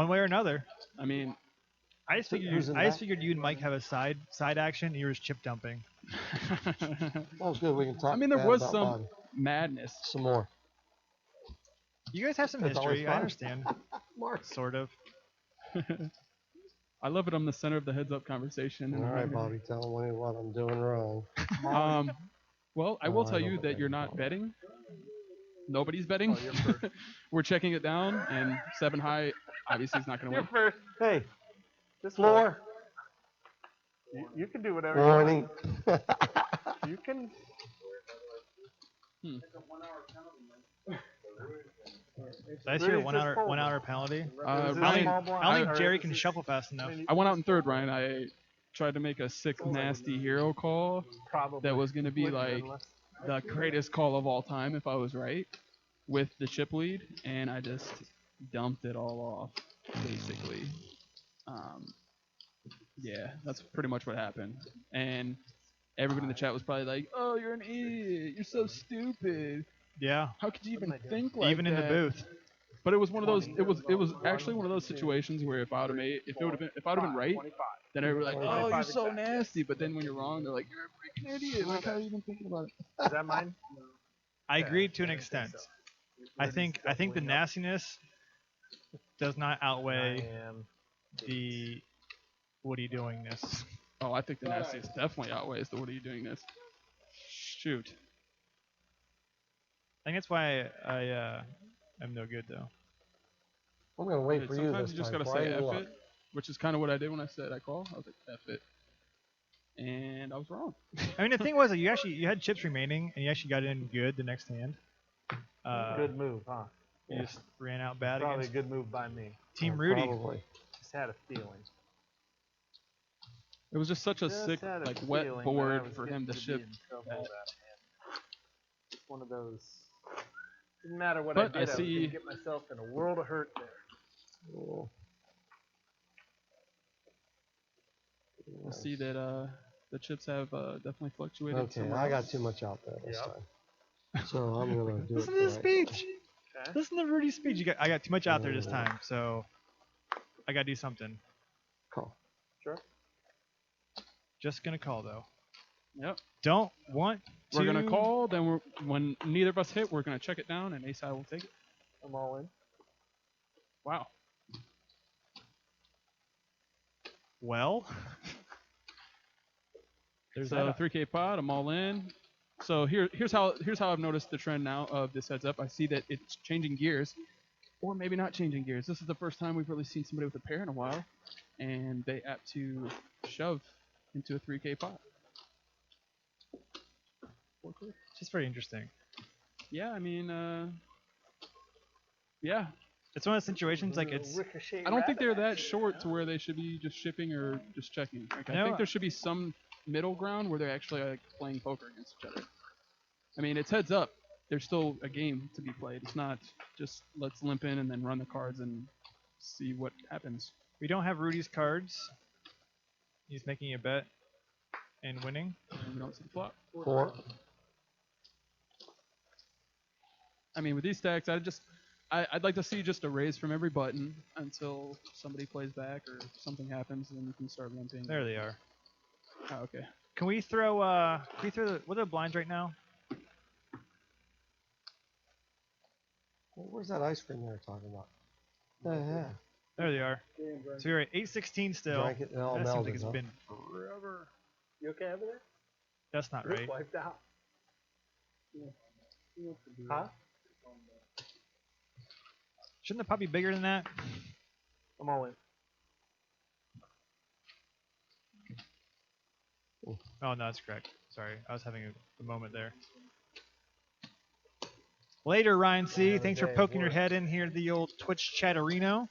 one way or another. I mean, I just figured you and Mike have a side action. And you were chip dumping. Well, it's good. We can talk. I mean, there was some body. madness. Some more. You guys have some It's always history. fun. I understand. Sort of. I love it. I'm the center of the heads up conversation. All right, Bobby, tell me what I'm doing wrong. Well, I will tell you that you're not betting. Nobody's betting. We're checking it down, and 7 high obviously is not going to win. First. Hey, This floor. You can do whatever Warning. you can. Did I see a 1 hour penalty? I don't think Jerry can shuffle fast enough. I went out in third, Ryan. I tried to make a sick, nasty hero call that was going to be like the greatest call of all time if I was right with the chip lead, and I just dumped it all off, basically. Yeah, that's pretty much what happened. And everybody in the chat was probably like, "Oh, you're an idiot. You're so stupid. Yeah. How could you even think like Even in the that?" booth. But it was one of those. It was actually one of those situations where if I would have been right, then everybody would be like, "Oh, you're so nasty." But then when you're wrong, they're like, "You're a freaking idiot. Like, how are you even thinking about it?" Is that mine? I agree to an extent. I think the nastiness does not outweigh the what are you doing this. Oh, I think the nastiness definitely outweighs the what are you doing this. Shoot. I think that's why I am no good though. I'm gonna wait for you Sometimes this you just time. gotta say F it, which is kind of what I did when I said I call. I was like F it, and I was wrong. I mean, the thing was that you had chips remaining, and you actually got in good the next hand. Good move, huh? You just ran out bad Probably against a good move by me. Team Rudy. Probably. Just had a feeling. It was just such a Just sick, had a like wet feeling that I board was for getting him to be ship. in trouble that. that hand. It's one of those. Didn't matter what But I I did. I was see- gonna get myself in a world of hurt there. Oh. I see that the chips have definitely fluctuated. Okay, somewhere I got else. too much out there this time. So I'm gonna do Listen it. to the the right way. speech. Okay. Listen to Rudy's speech. I got too much out there this time, so I gotta do something. Call. Sure. Just gonna call though. Yep. Don't want to. We're gonna call. Then when neither of us hit, we're gonna check it down, and Ace will take it. I'm all in. Wow. Well, there's So that. 3K pot. I'm all in. So here's how I've noticed the trend now of this heads up. I see that it's changing gears, or maybe not changing gears. This is the first time we've really seen somebody with a pair in a while, and they apt to shove into a 3K pot. It's just very interesting. Yeah, I mean, yeah. It's one of those situations like it's. Ricochet I don't think they're rabbit that action, short huh? to where they should be just shipping or just checking. Like, I No. think there should be some middle ground where they're actually like playing poker against each other. I mean, it's heads up. There's still a game to be played. It's not just let's limp in and then run the cards and see what happens. We don't have Rudy's cards. He's making a bet and winning. And we don't see the flop. 4. I mean, with these stacks, I'd like to see just a raise from every button until somebody plays back or something happens, and then you can start limping. There they are. Oh, okay. Can we throw what are the blinds right now? Well, where's that ice cream they were talking about? Yeah. There they are. So you're at 816 still. Drank it and all That seems melted, like it's huh? been forever. You okay over there? That's not Rick right. wiped out. Huh? Shouldn't the pot be bigger than that? I'm all in. Oh, no, that's correct. Sorry, I was having a moment there. Later, Ryan C. Another Thanks for day of poking your work. head in here to the old Twitch chatterino.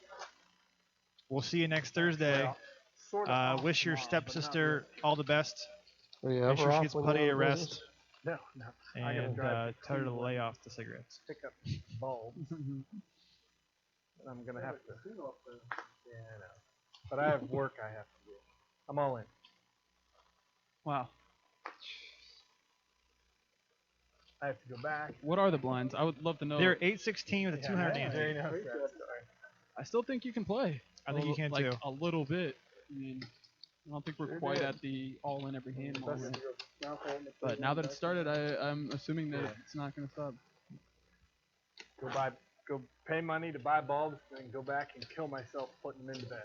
We'll see you next Thursday. Well, sort of off Wish your tomorrow, but not stepsister all the best. Were you Make ever sure she off gets when plenty you of were in rest business? really. No. I gotta and drive to tell her to Cleveland lay off the cigarettes. Pick up bulbs. And I'm gonna have to. Yeah, I know. But I have work I have to do. I'm all in. Wow. I have to go back. What are the blinds? I would love to know. They're 816 with a 200 Yeah, ante. there you go. I still think you can play. I think you can like too. a little bit. I mean, I don't think we're Sure quite did. at the all-in every hand That's- moment. But now that it started, I'm assuming that it's not going to stop. Go pay money to buy bulbs, and then go back and kill myself putting them into bed.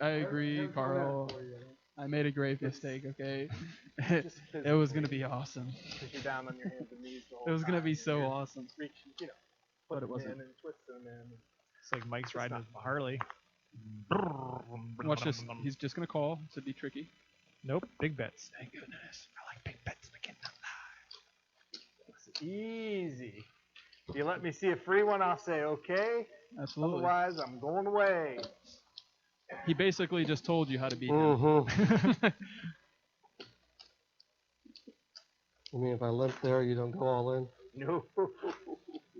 I agree, Carl. I made a grave mistake. Okay, Just it was going to be awesome. Because you're down on your hands and knees the whole It was going to time, be and so you're awesome. reaching, But it putting them wasn't. in and twisting them in. It's like Mike's riding not a Harley. Watch this. He's just going to call to be tricky. Nope, big bets. Thank goodness. I like big bets. I can't It's easy. If you let me see a free one, I'll say okay. Absolutely. Otherwise, I'm going away. He basically just told you how to beat him. Mm-hmm. I mean, if I limp there, you don't go all in. No.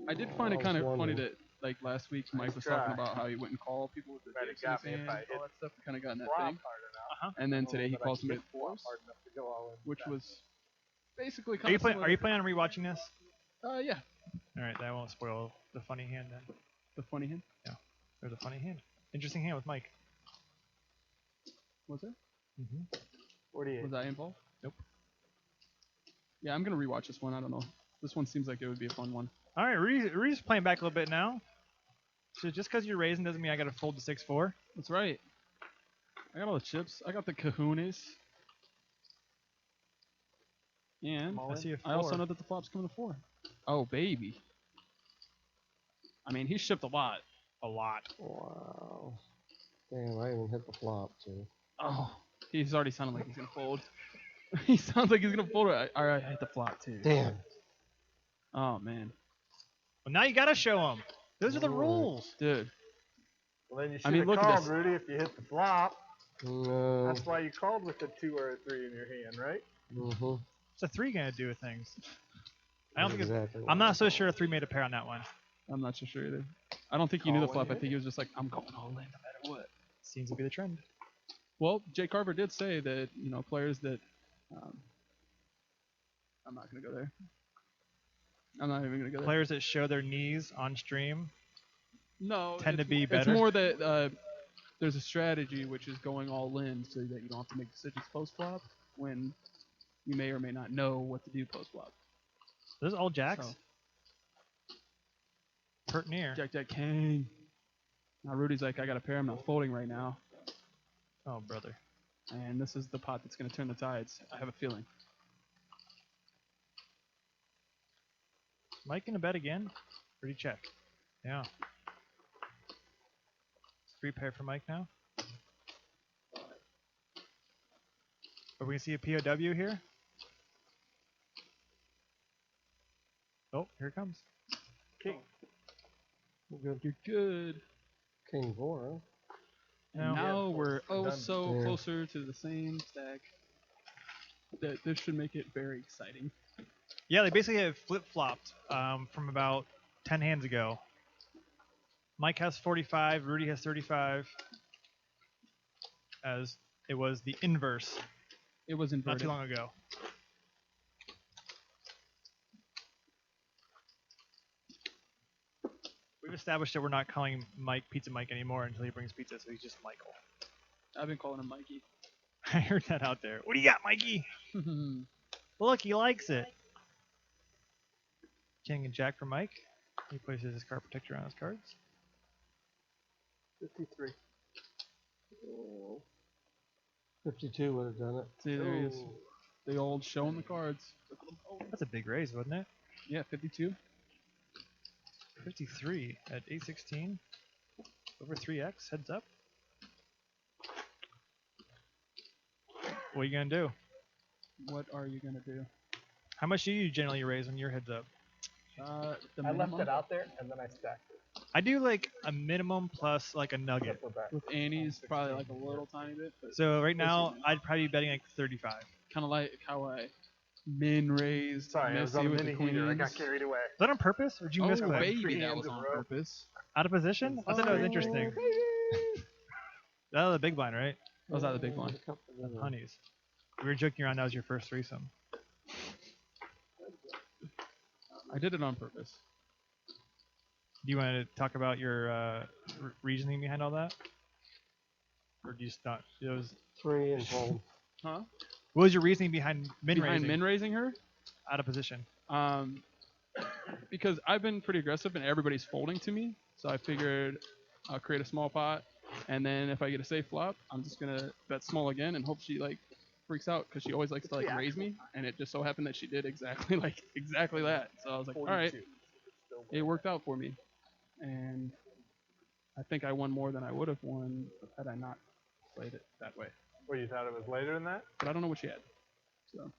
I did find it I kind was of funny wondering. that, like, last week Mike Nice was try. talking about how he wouldn't call people with the Might have dicks in his got me if hand I and all hit that stuff. Kind of got in that Flop thing. hard enough. And then today he But I calls can somebody hit with flop fours, hard enough to go all in. which That- was basically Are kind you of planning? Are you planning on rewatching this? Yeah, All right, that won't spoil the funny hand then. the funny hand. There's a funny hand. Interesting hand with Mike. Was there? 48. Was I involved? Nope. Yeah, I'm gonna rewatch this one. I don't know. This one seems like it would be a fun one. All right, Rudy's playing back a little bit now. So just because you're raising doesn't mean I got to fold to 6-4. That's right. I got all the chips. I got the kahunas. And All I in? see a 4. I also know that the flop's coming to 4. Oh, baby. I mean, he shipped a lot. a lot. Wow. Damn, I even hit the flop too. Oh, he's already sounding like he's gonna fold. He sounds like he's gonna fold. All right, I hit the flop too. Damn. Oh man, Well, now you got to show them. Those are the Alright. rules. dude. Well, then you I should mean, have look at called, this. Rudy, if you hit the flop. No. That's why you called with a 2 or a 3 in your hand, right? Mm-hmm. What's a 3 going to do with things? I don't think exactly. I'm not so sure a 3 made a pair on that one. I'm not so sure either. I don't think he knew the Call flop. when I you think he was just like, I'm going all in no matter what. Seems to be the trend. Well, Jay Carver did say that players that I'm not gonna go there. I'm not even gonna go there. Players that show their knees on stream. No, tend to be It's better. more that there's a strategy which is going all in so that you don't have to make decisions post flop when you may or may not know what to do post flop. Those are all jacks. So, Pert near. Jack King. Now Rudy's like, I got a pair. I'm not folding right now, Oh, brother. and this is the pot that's gonna turn the tides. I have a feeling. Mike in a bet again? Or do you check? Yeah. 3 pair for Mike now. Are we going to see a POW here? Oh, here it comes. King. Good. You're good. King 4, And No. now we're Done. so Yeah. closer to the same stack that this should make it very exciting. Yeah, they basically have flip-flopped from about 10 hands ago. Mike has 45, Rudy has 35, as it was the inverse It was not inverted. too long ago. We've established that we're not calling Mike Pizza Mike anymore until he brings pizza, so he's just Michael. I've been calling him Mikey. I heard that out there. What do you got, Mikey? Look, he likes it. King and Jack for Mike. He places his card protector on his cards. 53. 52 would have done it. See, there he is. Ooh. The old showing the cards. That's a big raise, wasn't it? Yeah, 52. 53 at 816. Over 3x, heads up. What are you going to do? What are you gonna do? How much do you generally raise when your heads up? The I left minimum it out there and then I stacked it. I do like a minimum plus like a nugget. We're back. with Annie's probably like a little tiny bit, but So right now, I'd probably be betting like 35. kind of like how I min raised Sorry, I was Messy on a with the mini queens. heater. I got carried away. Is that on purpose, or did you Oh misclick? baby, that hands was in a on row. purpose. Out of position? I thought that was Oh, interesting. baby. That was a big blind, right? That was out of the big one. Honeys. We were joking around. That was your first threesome. I did it on purpose. Do you want to talk about your reasoning behind all that, or do you just not? It was 3 and fold. Huh? what was your reasoning behind min Behind raising min raising her? out of position? Because I've been pretty aggressive and everybody's folding to me, so I figured I'll create a small pot, and then if I get a safe flop, I'm just gonna bet small again and hope she like freaks out because she always likes to like raise me, and it just so happened that she did exactly that. So I was like, all right, it worked out for me, and I think I won more than I would have won had I not played it that way. Well, you thought it was later than that? But I don't know what she had. So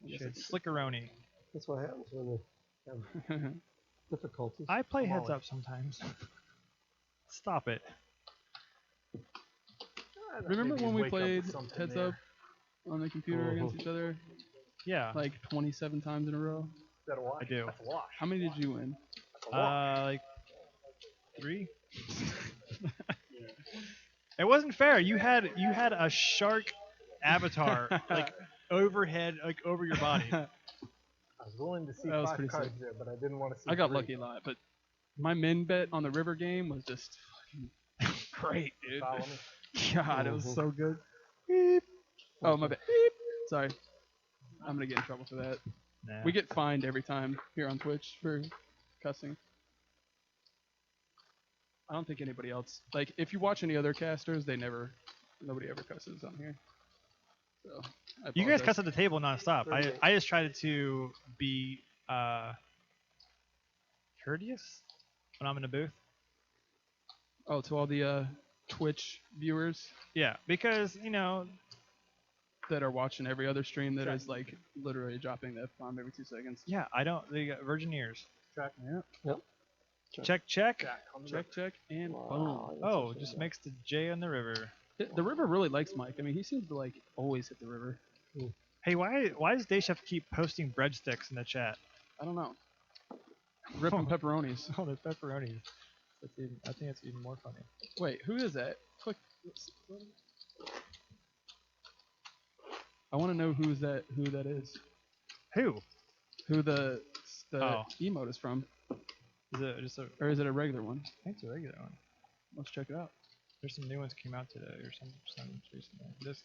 I guess Shit, it's- slickeroni. That's what happens when you have difficulties. I play I'm heads all up sometimes. Stop it. Remember Maybe when you'd we wake up played with something heads there. up on the computer against each other Yeah, like 27 times in a row? Is that a wash? I do. That's a wash. How many did you win? That's a wash. like 3. It wasn't fair. You had a shark avatar like overhead, like over your body. I was willing to see That was 5 pretty cards sick. there, but I didn't want to see I got 3. lucky a lot, but my min bet on the river game was just fucking great, dude. Follow me. God, it was so good. Beep. Oh, my bad. Beep. Sorry. I'm gonna get in trouble for that. Nah. We get fined every time here on Twitch for cussing. I don't think anybody else, like, if you watch any other casters, nobody ever cusses on here. So, I You guys apologize. cuss at the table nonstop. I just tried to be courteous when I'm in a booth. Oh, to all the Twitch viewers Yeah, because that are watching every other stream that is like literally dropping the F-bomb every 2 seconds. yeah, I don't. They got virgin ears. Check. Yeah. Check, check. Jack on the Check, check, and Wow, boom. that's Oh, such a just good makes the J on the river. The river really likes Mike. I mean, he seems to like always hit the river. Hey, why does Daychef keep posting breadsticks in the chat? I don't know. Ripping pepperonis. Oh, they're pepperonis. I think that's even more funny. Wait, who is that? Click. I want to know who that is. Who? Who the Oh. emote is from, Is it just a? or is it a regular one? I think it's a regular one. Let's check it out. There's some new ones came out today, or some recently. This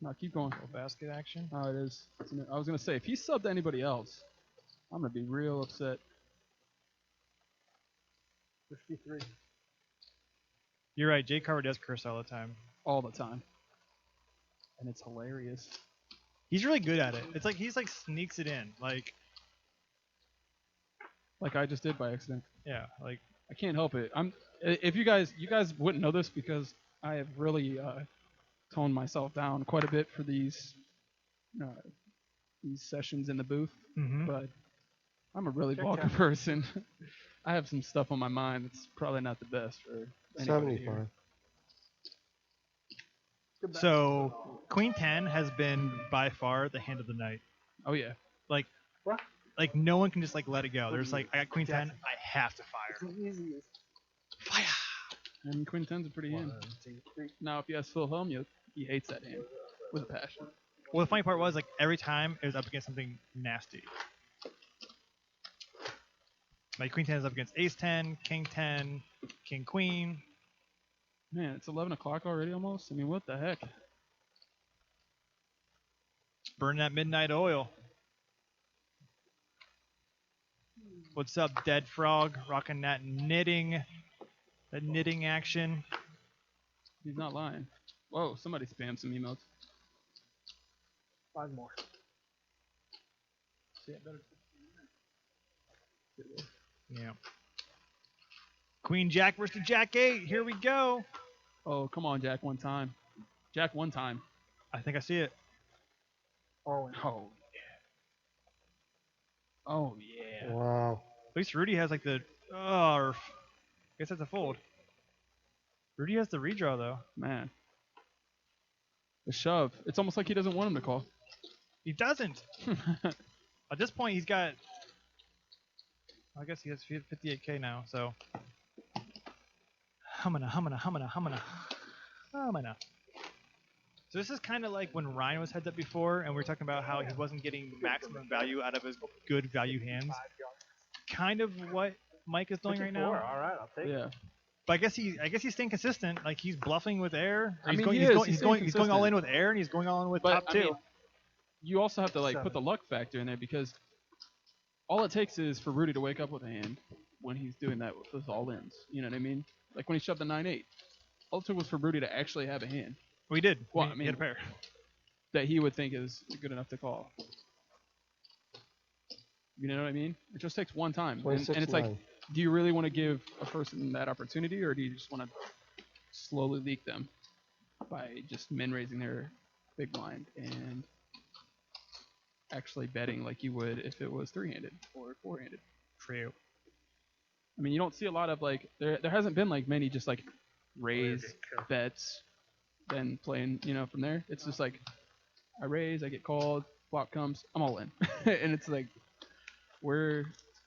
No, keep going. little basket action. Oh, it is. I was gonna say if he subbed to anybody else, I'm gonna be real upset. 53. You're right. Jay Carver does curse all the time. All the time. And it's hilarious. He's really good at it. It's like he's like sneaks it in. Like Like I just did by accident. yeah, like I can't help it. If you guys wouldn't know this because I have really toned myself down quite a bit for these sessions in the booth, but I'm a really vocal person. I have some stuff on my mind that's probably not the best for anybody here. 75. so. Queen 10 has been by far the hand of the night. Oh yeah. Like What? like no one can just like let it go. There's like I got Queen 10. I have to fire. Fire. And Queen 10's a pretty hand. 1, 2, 3. Now if you ask Phil Helmuth, he hates that hand with a passion. Well, the funny part was like every time it was up against something nasty. Like Queen 10 is up against Ace 10, King 10, King Queen. Man, it's 11 o'clock already almost. I mean, what the heck? Burn that midnight oil. What's up, Dead Frog? Rocking that knitting action. He's not lying. Whoa, somebody spammed some emails. 5 more. Yeah. Queen Jack versus Jack 8. Here we go. Oh, come on, Jack, one time. Jack, one time. I think I see it. All in. Oh, yeah. Oh, yeah. Wow. At least Rudy has like the. Oh, I guess that's a fold. Rudy has the redraw though. Man. The shove. It's almost like he doesn't want him to call. He doesn't. At this point, he's got. I guess he has 58k now. So. Humana. So this is kind of like when Ryan was heads up before, and we were talking about how he wasn't getting maximum value out of his good value hands. Kind of what Mike is doing right 54. now. All right, I'll take it. Yeah. But I guess he's staying consistent. Like he's bluffing with air. Or I mean, he's going all in with air, and he's going all in with top I two. mean, you also have to like 7. put the luck factor in there because all it takes is for Rudy to wake up with a hand when he's doing that with those all-ins. You know what I mean? Like when he shoved the 9-8. All it took was for Rudy to actually have a hand We did. Well, We I mean- had a pair. that he would think is good enough to call. You know what I mean? It just takes one time. And 26 it's like, do you really want to give a person that opportunity, or do you just want to slowly leak them by just min raising their big blind and actually betting like you would if it was 3-handed or 4-handed? True. I mean, you don't see a lot of like there hasn't been like many just like raise bets, then playing from there. It's just like I raise, I get called, flop comes, I'm all in, and it's like, where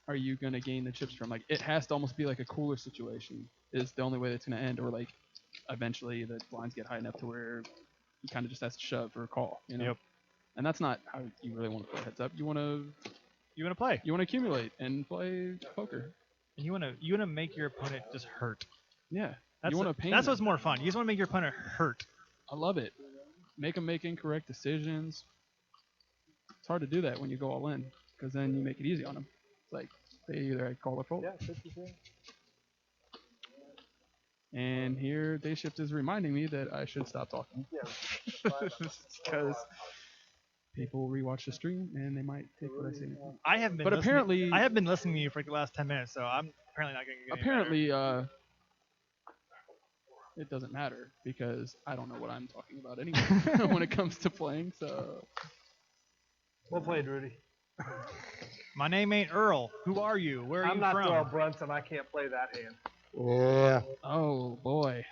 are you gonna gain the chips from? Like it has to almost be like a cooler situation is the only way that's gonna end, or like eventually the blinds get high enough to where he kind of just has to shove or call. Yep. And that's not how you really want to play heads up. You want to play. You want to accumulate and play poker. And you want to make your opponent just hurt. Yeah. That's you want to pain That's them. what's more fun. You just want to make your opponent hurt. I love it. Make them make incorrect decisions. It's hard to do that when you go all in, because then you make it easy on them. It's like they either call or fold. Yeah, 54. And here, Day Shift is reminding me that I should stop talking. Yeah. Because people rewatch the stream and they might take what I say. I haven't been. But listening- apparently- I have been listening to you for like the last 10 minutes, so I'm apparently not going to get any Apparently, it doesn't matter because I don't know what I'm talking about anyway when it comes to playing. So Well played, Rudy. better. My name ain't Earl. Who are you? Where are I'm you not from? Doyle Brunson. I can't play that hand. Yeah. oh boy,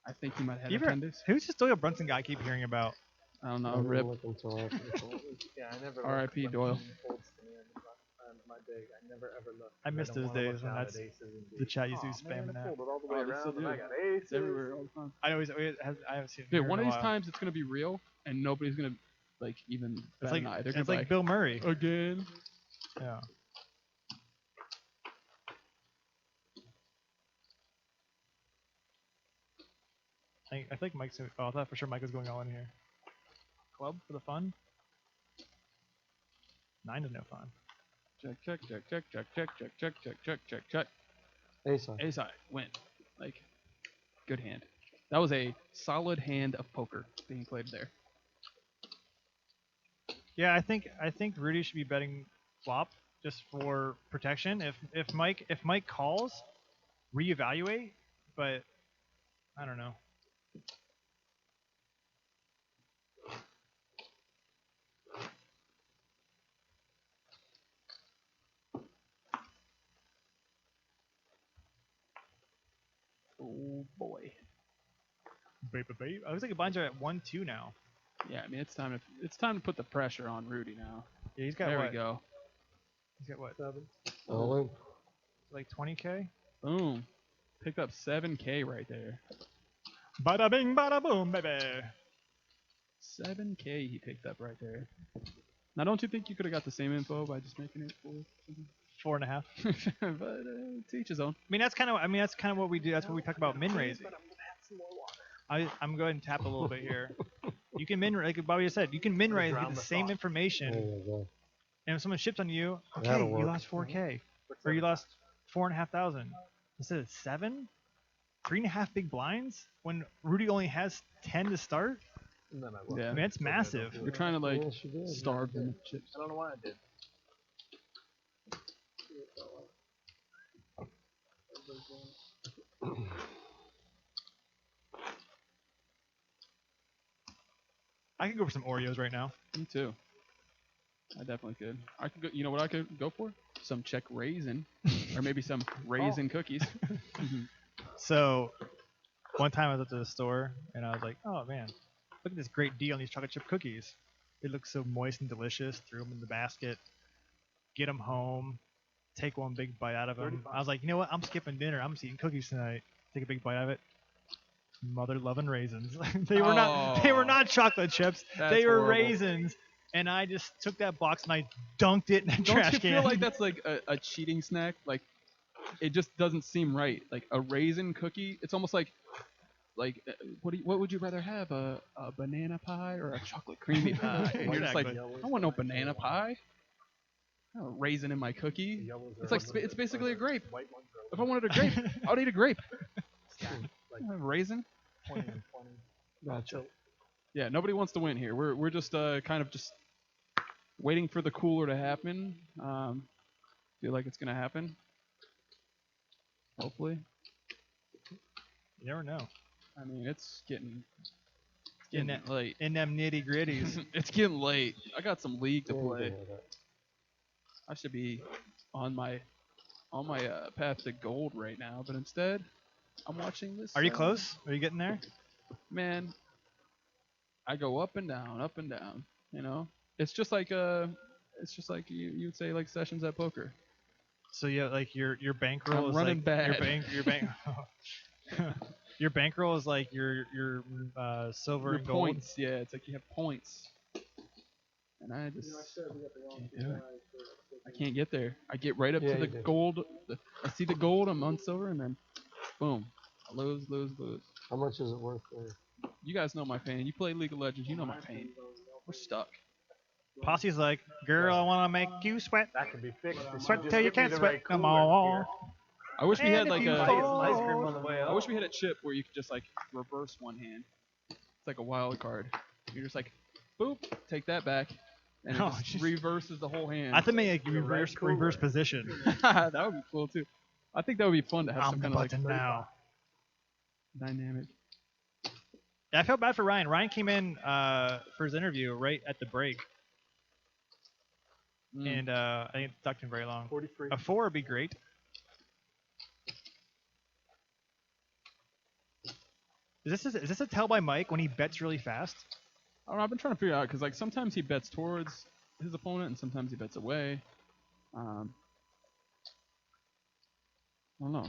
I think he might have You ever- appendix. Who's this Doyle Brunson guy I keep hearing about? I don't know. I'm Rip. looking till after the call. Yeah, I never. R.I.P. looked Doyle. when he folds to me on my big. I never ever looked. I 'cause miss don't those wanna days look when down that's at aces and the D's. chat used to be Aw, man, spamming I that. folded all the way Oh, they still around and do. I got aces. It's everywhere all the time. I haven't seen. it Dude, here one in of a these while. times it's gonna be real and nobody's gonna like even It's bat like an eye. They're gonna it's be like Bill Murray. again. Yeah. I think Mike's. Oh, I thought for sure Mike was going all in here. Club for the fun. 9 is no fun. Check, check, check, check, check, check, check, check, check, check, check, check. Ace high. Ace high, win. Like, good hand. That was a solid hand of poker being played there. Yeah, I think Rudy should be betting flop just for protection. If Mike calls, reevaluate. But I don't know. Oh boy. Baby. I looks like the blinds are at 1-2 now. Yeah, I mean it's time to put the pressure on Rudy now. Yeah, he's got There what? we go. He's got what? 7. All in. Like 20K? Boom. Picked up 7K right there. Bada bing, bada boom, baby. 7K he picked up right there. Now, don't you think you could have got the same info by just making it 4? 4.5. But to each his own. I mean that's kind of what we do. That's what we talk about min raising. I'm going to tap a little bit here. You can min, like Bobby just said, you can min raise, get the same There information, you go. and if someone ships on you, okay, That'll you work. lost 4K, or you lost 4,500 instead of 7, 3.5 big blinds when Rudy only has 10 to start. And then I looked. Yeah. I mean that's massive. You're trying to like Yes, you did. starve them with chips. I don't know why I did. I could go for some Oreos right now. Me too. I definitely could. I could go. You know what I could go for? Some Czech raisin, or maybe some raisin cookies. So, one time I was at the store and I was like, "Oh man, look at this great deal on these chocolate chip cookies. They look so moist and delicious." Threw them in the basket, get them home, take one big bite out of them. I was like, "You know what? I'm skipping dinner. I'm just eating cookies tonight. Take a big bite of it." Mother loving raisins. They were not chocolate chips. That's They were horrible. raisins. And I just took that box and I dunked it in a Don't trash you can. feel like that's like a cheating snack? Like it just doesn't seem right. Like a raisin cookie, it's almost like what would you rather have, a banana pie or a chocolate creamy pie? And you're just like, Exactly. I don't want no banana pie. I don't want raisin in my cookie. It's basically a grape. If I wanted a grape, I would eat a grape. A raisin. 20 and 20. Gotcha. Yeah, nobody wants to win here. We're just kind of just waiting for the cooler to happen. Feel like it's gonna happen. Hopefully. You never know. I mean, it's getting In that late. in them nitty gritties. It's getting late. I got some league to Yeah, play. yeah, that- I should be on my path to gold right now, but instead, I'm watching this. Are you close? Are you getting there? Man, I go up and down, up and down. You know, it's just like you'd say like sessions at poker. So yeah, like your bankroll I'm is running like bad. your bankroll is like your silver Your and gold. points, yeah, it's like you have points, and I just can't do it. I can't get there. I get right up Yeah, to the you did. gold. I see the gold. I'm on silver, and then boom, I lose. How much is it worth there? You guys know my pain. You play League of Legends. You know my pain. We're stuck. Posse's like, girl, I want to make you sweat. That can be fixed. if Sweat just till you get me can't the sweat right no cooler more. here. I wish we And had if like you a. Buy you some ice cream on the way I up. wish we had a chip where you could just like reverse one hand. It's like a wild card. You're just like, boop, take that back, and it Oh, just jeez. reverses the whole hand. I have to make a The right reverse cooler. position. That would be cool too. I think that would be fun to have I'm some the kind of like button now. dynamic. Yeah, I felt bad for Ryan. Ryan came in for his interview right at the break, and I didn't talk to him very long. 43. A 4 would be great. Is this a tell by Mike when he bets really fast? I don't know, I've been trying to figure out because like sometimes he bets towards his opponent and sometimes he bets away. I don't know.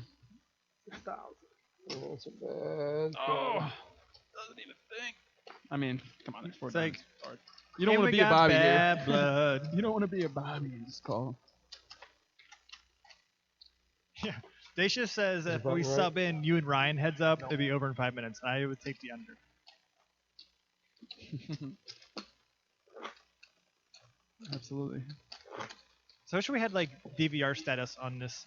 6,000. Oh, that's a bad. Oh, doesn't even think. I mean, come on, there's 4 It's like, diamonds. It's hard. You don't And want to we be a got Bobby bad here. blood. You don't want to be a Bobby and just call. Yeah. Dacia says Is if the we button sub in you and Ryan heads up, No. it'd be over in 5 minutes. I would take the under. Absolutely. So I wish we had like DVR status on this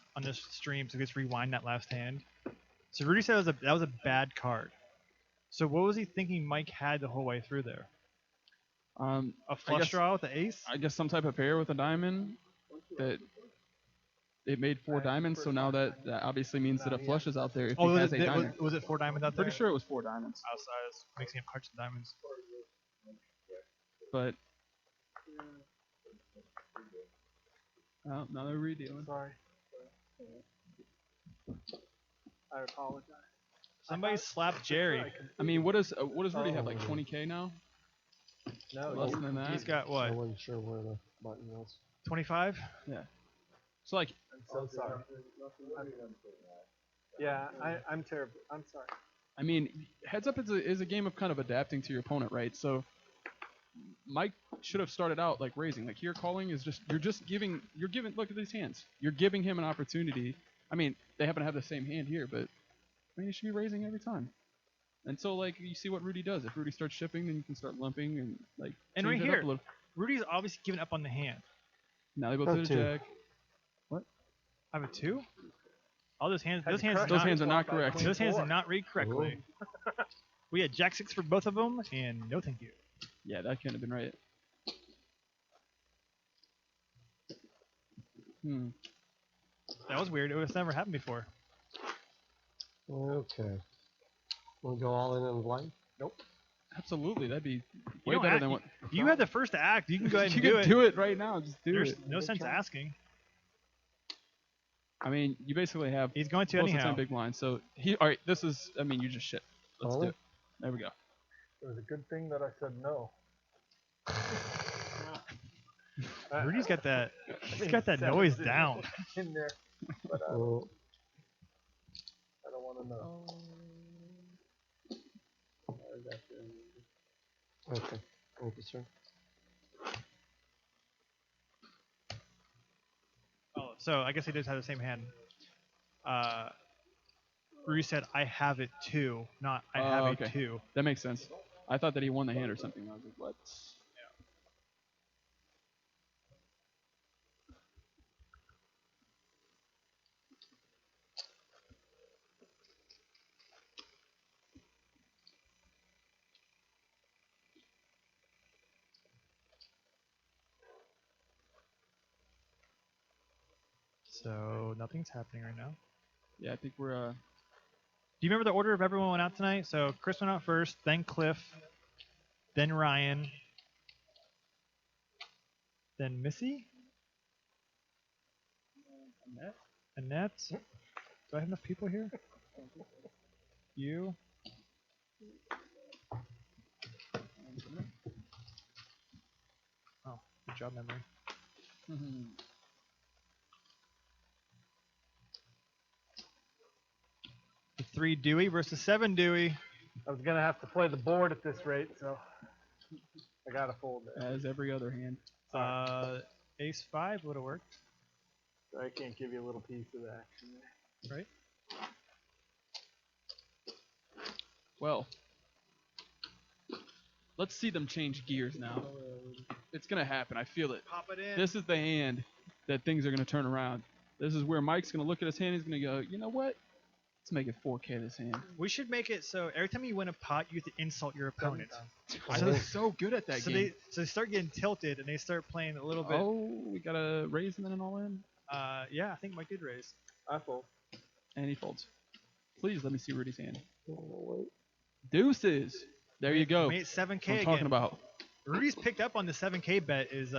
stream so we could just rewind that last hand. So Rudy said that was a bad card. So what was he thinking Mike had the whole way through there? A flush guess- draw with the ace? I guess some type of pair with a diamond that it made 4 diamonds. So now that obviously means that a flush is out there if he was has it, a diamond. was it 4 diamonds out there? Pretty sure it was 4 diamonds. Outside is mixing up hearts and diamonds. But oh, now they're redealing. Sorry. I apologize. Somebody slapped Jerry. I mean, what does Rudy have? Like 20K now? No, Less than that. He's got I what? wasn't sure where the button was. 25? So like, I'm so sorry. Yeah, I'm terrible. I'm sorry. I mean, heads up is a game of kind of adapting to your opponent, right? So Mike should have started out like raising. Like here, calling is just you're giving. Look at these hands. You're giving him an opportunity. I mean, they happen to have the same hand here, but I mean, you should be raising every time. And so like you see what Rudy does. If Rudy starts shipping, then you can start lumping and like And change right it up here, a little. Rudy's obviously giving up on the hand. Now they both Oh, hit a two. jack. I have a 2? All those hands. Had Those to hands. crush Those not, hands are not correct. Those hands did 24. not read correctly. We had Jack 6 for both of them, and no thank you. Yeah, that couldn't have been right. That was weird. It was never happened before. Okay. We'll go all in on blind. Absolutely, that'd be You way don't better act- than what. You had the first act. You can go ahead You and do can it. do it right now. Just do There's it. no sense asking. I mean, you basically have He's going to most of the anyhow. time big blinds. So all right, this is. I mean, you just shit. Let's do Oh. it. There we go. It was a good thing that I said no. Rudy's got that. He's mean, got that seven's noise in- down. in there, but Oh, I don't want to know. I got you. okay. Thank you, sir. Oh, so I guess he does have the same hand. Rudy said, "I have it too," not "I Oh, have okay. a two." That makes sense. I thought that he won the hand or something. I was like, what? So nothing's happening right now. Yeah, I think we're Do you remember the order of everyone went out tonight? So Chris went out first, then Cliff, then Ryan, then Missy, Annette. Do I have enough people here? You. Oh, good job, memory. The 3 Dewey versus 7 Dewey. I was gonna have to play the board at this rate, so I gotta fold it. as every other hand. Ace 5 would have worked, So I can't give you a little piece of the action there. right? Well, let's see them change gears now. It's gonna happen. I feel it. Pop it in. This is the hand that things are gonna turn around. This is where Mike's gonna look at his hand. He's gonna go, you know what? Let's make it 4K this hand. We should make it so every time you win a pot, you have to insult your opponent. I'm so good at that So game. they start getting tilted and they start playing a little bit. Oh, we got a raise and then an all in. Yeah, I think Mike did raise. I fold. And he folds. Please let me see Rudy's hand. Wait. Deuces. There you go. Made 7K That's what I'm again. talking about. Rudy's picked up on the 7K bet is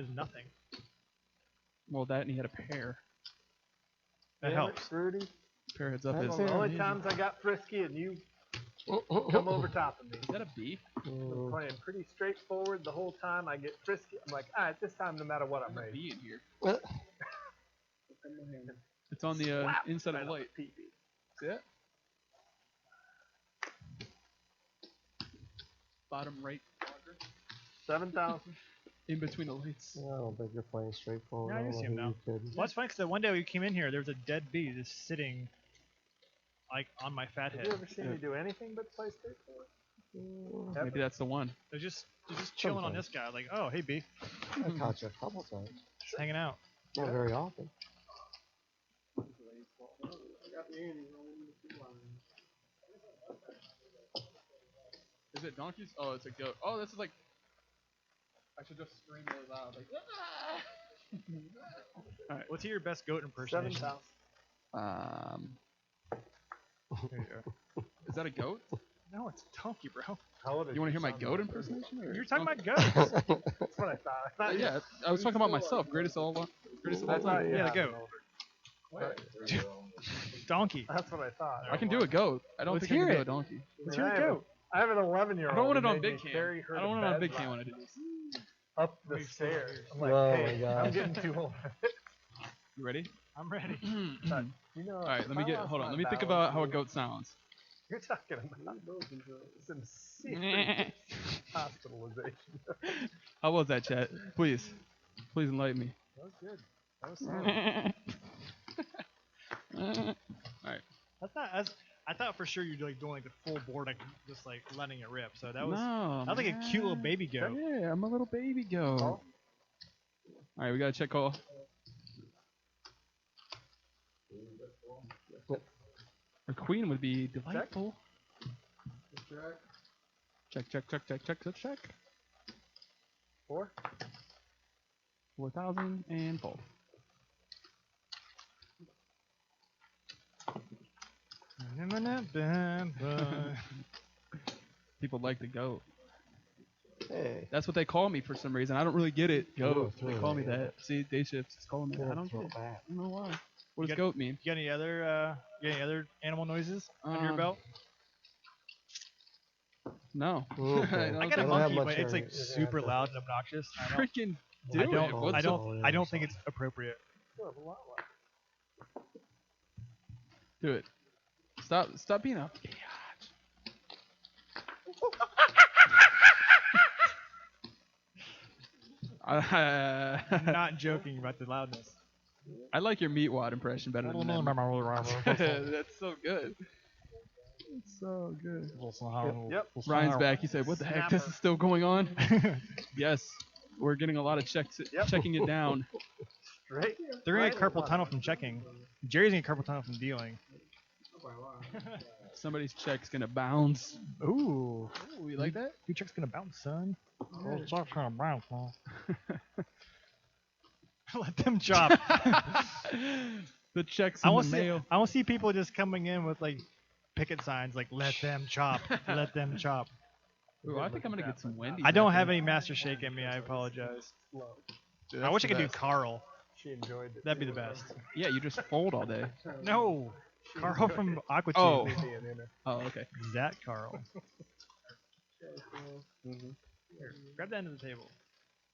nothing. Well, that and he had a pair. That Damn helps. it, Rudy. Pair heads up That's is. One of the only easy. times I got frisky and you come over top of me. Is that a B? I'm playing pretty straightforward the whole time. I get frisky. I'm like, all right, this time, no matter what, I'm There's a ready. B in here. What? It's on the Slap inside right of the on light. the pee-pee. See that? Bottom right quadrant. 7,000. In between the lights. I don't think you're playing straightforward. Yeah, I I can don't see know him who now. you could. Well, it's funny because one day we came in here, there was a dead bee just sitting, like, on my fat Have head. you ever seen me do anything but play straightforward? Ever? Maybe that's the one. They're just chilling on this guy, like, oh, hey, bee, I caught you a couple times. just hanging out. Not very often. Is it donkeys? Oh, it's a goat. Oh, this is like. I should just scream really loud. Like. What's your best goat impersonation? 7,000. There you go. Is that a goat? No, it's a donkey, bro. How old is You want to hear your my son, goat though? impersonation? or You're talking donkey? about goats. That's what I thought. I thought Yeah, I was talking about myself. Greatest of all. Greatest of all That's not, time. Yeah, yeah, the goat. Donkey. That's what I thought. I can do a goat. I don't Let's think I hear can do it. a donkey. Let's I hear have the a- goat. I have an 11-year-old. I don't want it who on made big me cam. carry her I don't to want it on bed big cam like when I do this. up the stairs. I'm like, Oh hey, my I'm gosh. getting too old. You ready? I'm ready. You know, All right, let me if I get. lost Hold on. my Let me think balance, about how a goat sounds. You're talking about some serious hospitalization. How was that, chat? Please enlighten me. That was good. That was solid. That's not as I thought for sure you'd like doing like the full board, like just like letting it rip. So that was No, that was like a cute little man. baby goat. Yeah, I'm a little baby goat. Call? All right, we got to check call. Our queen would be delightful. Check. Let's check. 4? 4,000 and fold. People like the goat. Hey. That's what they call me for some reason. I don't really get it. Goat. Ooh, They call me yeah. that. See, day shifts is calling me that. I don't Throw get it it. I back. don't know why. What does You got- goat mean? You got any other animal noises under your belt? No. Okay. I don't I got a think- don't have monkey, much but it's like area. super loud and obnoxious. I don't. Freaking do I it. don't. What's I up? don't. I don't think it's appropriate. Do it. Stop being a bitch. I'm not joking about the loudness. I like your Meatwad impression better than that. That's so good. It's so good. Yep. Ryan's back. He said, "What the heck? This is still going on?" Yes, we're getting a lot of checking it down. Straight. They're gonna right get carpal at tunnel one. from checking. Jerry's gonna get carpal tunnel from dealing. Somebody's check's gonna bounce. Ooh. Ooh, you like that? Your check's gonna bounce, son. Yeah. Check's gonna bounce, huh? Let them chop. The checks I in the want to see. mail. I want to see people just coming in with like picket signs, like "Let them chop, let them chop." Ooh, I think I'm gonna get some Wendy's. I don't after have this. any Master Shake in me. I apologize. Dude, I that's wish I the could do best. Carl. She enjoyed it. That'd be the best. Yeah, you just fold all day. No, Carl from Aqua Teen. Oh. Being in it. Oh, okay. That Carl. Mhm. Here, grab that end of the table.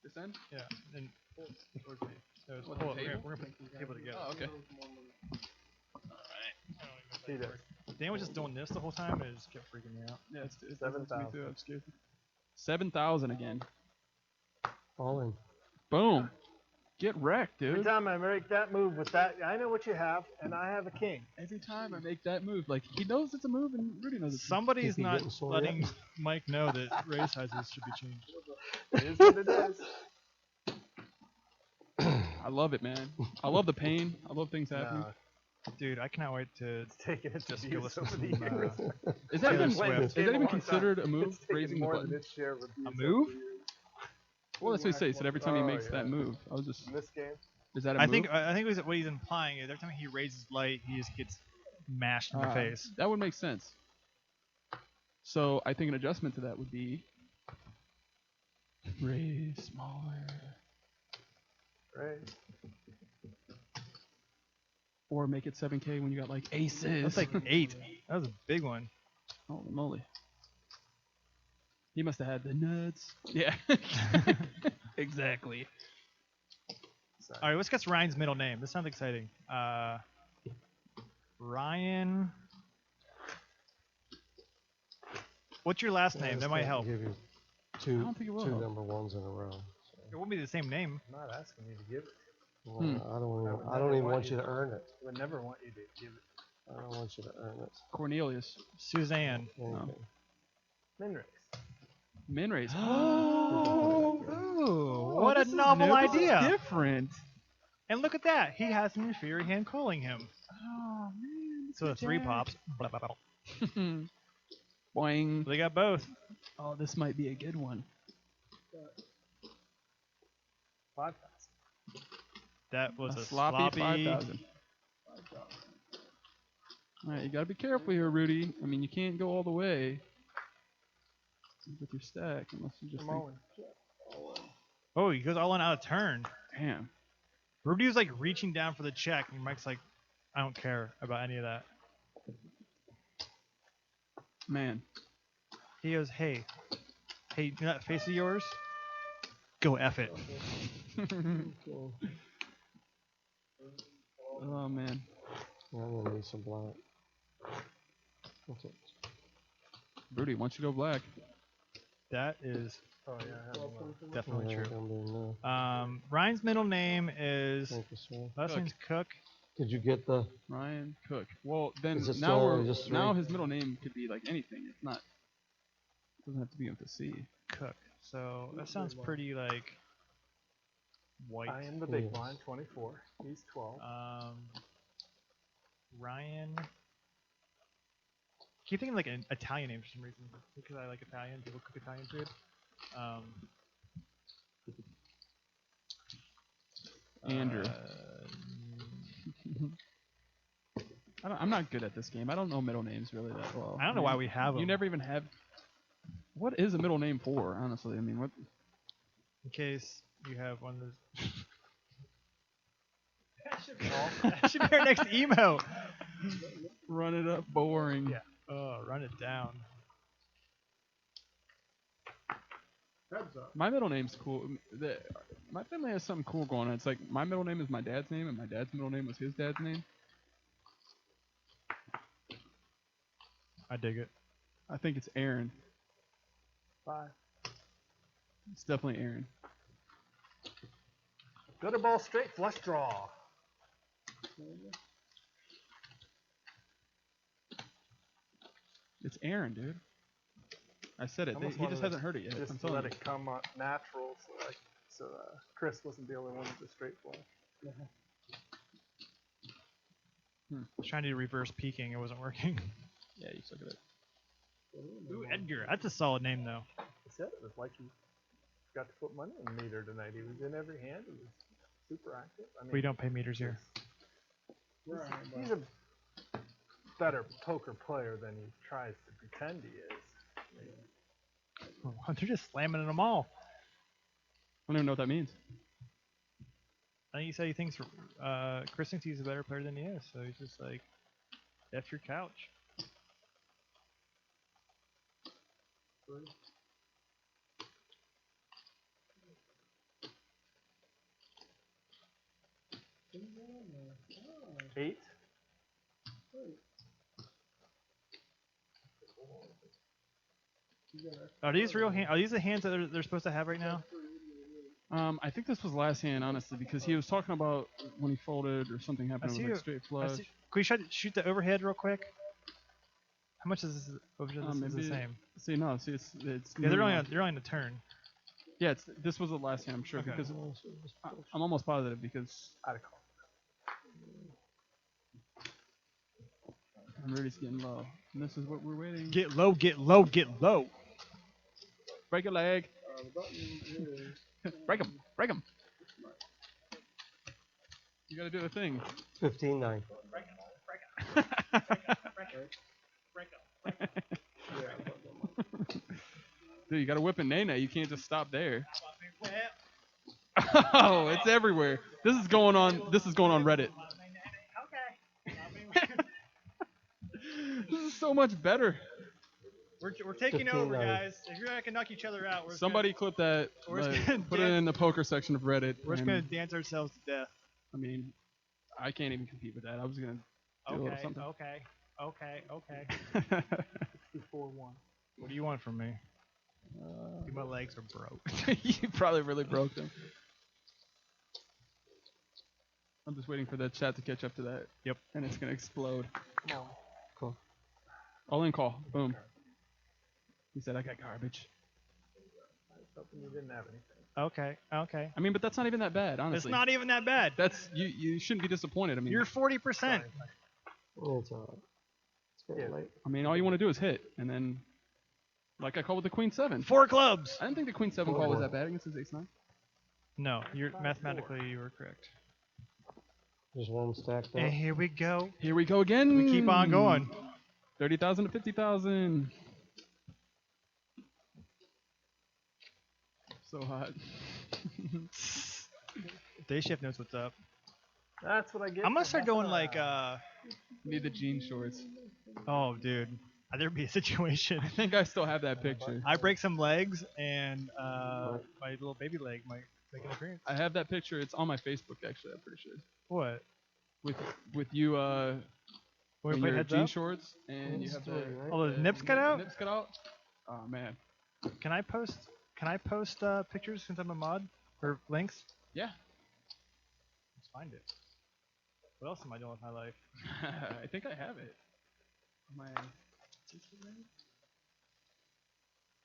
This end? Yeah, and pull it towards me. No, just What, pull the it. table? We're gonna put the table together. Oh, okay. He does. Dan was just doing this the whole time, and it just kept freaking me out. Yeah, it's 7,000. me too. I'm scared. 7,000 again. All in. Boom. Get wrecked, Every dude. time I make that move with that, I know what you have, and I have a king. Every time I make that move, like he knows it's a move and Rudy knows it's a move. Somebody's Is he not getting sore letting yet? Mike know that raise sizes should be changed. It is what it is. I love it, man. I love the pain. I love things happening. Nah, Dude, I cannot wait to it's taken its just go abuse listen over to the some, years. Is that Taylor even Swift. is that even considered a move? It's taken Raising the more than button. its share of abuse. A over move? the years. Well, that's what he said. He said every time he Oh, makes yeah. that move. I was just. In this game, Is that a I move? think what he's implying is every time he raises light, he just gets mashed in the face. That would make sense. So I think an adjustment to that would be raise smaller, right? or make it 7K when you got like aces. That's like 8. That was a big one. Holy moly. He must have had the nuts. Yeah. Exactly. Sorry. All right, let's guess Ryan's middle name. This sounds exciting. Ryan. What's your last name? That might help. Give you I two don't think it will two help. number ones in a row. It won't be the same name. I'm not asking you to give it. Well, Hmm. I don't even want you to earn it. I would never want you to give it. I don't want you to earn it. Cornelius. Suzanne. Anything. Minrace. Minrace. Ooh, what a this is novel new. This is idea. different. And look at that. He has an inferior hand calling him. Oh, man. So the 3 pops. Blah, blah, blah. Boing. They got both. Oh, this might be a good one. 5,000. That was a sloppy 5,000. All right, you gotta be careful here, Rudy. I mean, you can't go all the way with your stack unless you just I'm think, all in. Oh, he goes all in out of turn. damn. Rudy was like reaching down for the check, and Mike's like, I don't care about any of that. Man. He goes, hey, you know that face of yours? Go F it. Oh, man. I'm gonna need some black. Okay. Rudy, once you go black. That is Oh, yeah. I have one. definitely Yeah, true. I'm doing Ryan's middle name is, Thank you, sir. last Cook. name's Cook. Did you get the? Ryan Cook. Well, then Is it now still we're just now three? his middle name could be like anything. It's not. It doesn't have to be with a C. Cook. So that sounds pretty like white. I am the big Yes. blind, 24. He's 12. Ryan. Keep thinking like an Italian name for some reason. Because I like Italian. People cook Italian food. Andrew. I'm not good at this game. I don't know middle names really that well. I don't know why we have them. You never even have. What is a middle name for? Honestly, I mean, what? In case you have one of those. That should be our next emo. Run it up, boring. Yeah. Oh, run it down. My middle name's cool. My family has something cool going on. It's like my middle name is my dad's name, and my dad's middle name was his dad's name. I dig it. I think it's Aaron. 5. It's definitely Aaron. Gutter ball straight flush draw. It's Aaron, dude. I said it. I almost He just wanted hasn't heard it yet. Just I'm to let telling you. it come natural, so Chris wasn't the only one with the straight flush. I was trying to do reverse peeking. It wasn't working. Yeah, you suck at it. Ooh, Edgar. That's a solid name, though. I said it was like he got to put money in the meter tonight. He was in every hand. He was super active. I mean, We don't pay meters here. he's a better poker player than he tries to pretend he is. They're just slamming them all. I don't even know what that means. I think he said he thinks Chris thinks he's a better player than he is, so he's just like, F your couch. Eight? Are these Are these the hands that they're supposed to have right now? I think this was last hand, honestly, because he was talking about when he folded or something happened with like straight flush. Can we shoot the overhead real quick? How much is this? This is the same. See, no, see, it's Yeah, they're only on the turn. Yeah, this was the last hand, I'm sure, Okay. because I'm almost positive because I'd call. Rudy's getting low, and this is what we're waiting. Get low, get low, get low. Break a leg. Break him, break him. You gotta do the thing. 15-9. Dude, you gotta whip a nay-nay. You can't just stop there. Oh, it's everywhere. This is going on Reddit. This is so much better. We're taking 15-9. over, guys. If you're not gonna knock each other out, Somebody clip that. we're just gonna Put it in the poker section of Reddit. we're just gonna dance ourselves to death. I mean, I can't even compete with that. I was gonna do a little something. Okay. 64-1. What do you want from me? My legs are broke. You probably really broke them. I'm just waiting for the chat to catch up to that. Yep. And it's gonna explode. Come on. Cool. All in call. Boom. He said I got garbage. I was hoping you didn't have anything. Okay. I mean, but that's not even that bad, honestly. It's not even that bad. That's you shouldn't be disappointed. I mean, You're 40%. Oh, it's alright. It's getting late. I mean, all you want to do is hit, and then, like I called with the Queen 7. 4 clubs. I didn't think the Queen 7 call was that bad against his Ace 9. No, mathematically you were correct. There's one stacked up. And here we go. Here we go again. We keep on going. 30,000 to 50,000. So hot. Day shift knows what's up. That's what I get. I'm gonna for start messing going like around. Need the jean shorts. oh dude, there'd be a situation. I think I still have that picture. I break some legs and my little baby leg might make an appearance. I have that picture. It's on my Facebook actually. I'm pretty sure. What? With you When we in play your heads jean up? shorts and you have the Oh, the nips cut out? nips cut out. Oh man. Can I post pictures since I'm a mod or links? Yeah. Let's find it. What else am I doing with my life? I think I have it. My.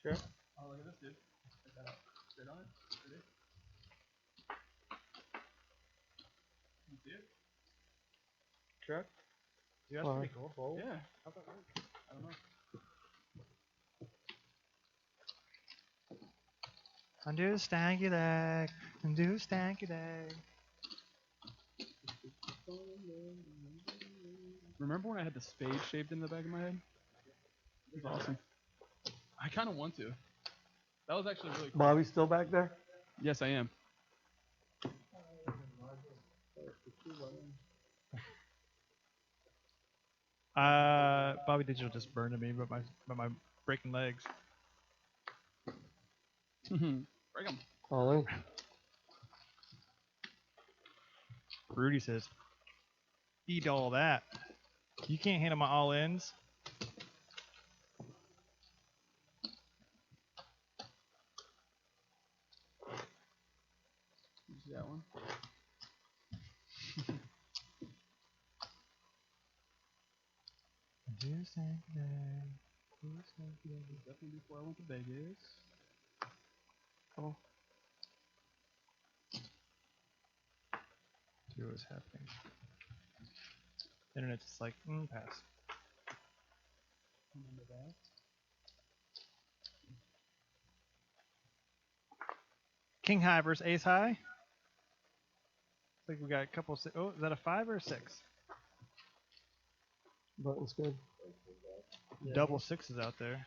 Sure. Oh, look at this, dude. Check that out. Straight on it. Ready? You see it? Truck. Dude, that's pretty cool. Fold. Yeah. How'd that work? I don't know. Undo stanky leg. Undo stanky leg. Remember when I had the spade shaved in the back of my head? It was awesome. I kind of want to. That was actually really cool. Bobby's still back there? Yes, I am. Bobby Digital just burned at me, but my breaking legs. Break 'em. All in. Rudy says, "Eat all that. You can't handle my all-ins." You see that one? stanky leg. Definitely before I went to Vegas. Oh, See what's happening. Internet's just like, pass. Remember that? King high versus ace high. Looks like we got a couple. Oh, is that a 5 or a 6? button's good. Double 6s out there.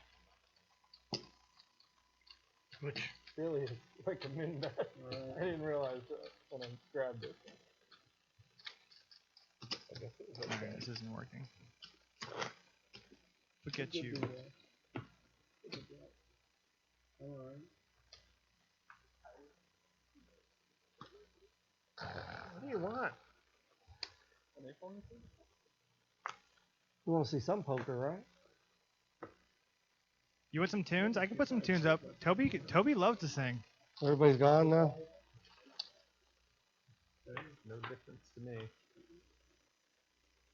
Which really is like a min bet. I didn't realize that when I grabbed it. I guess it was okay. Alright, this isn't working. Look at you. What do you want? You want to see some poker, right? You want some tunes? I can put some tunes up. Toby loves to sing. Everybody's gone now. No difference to me.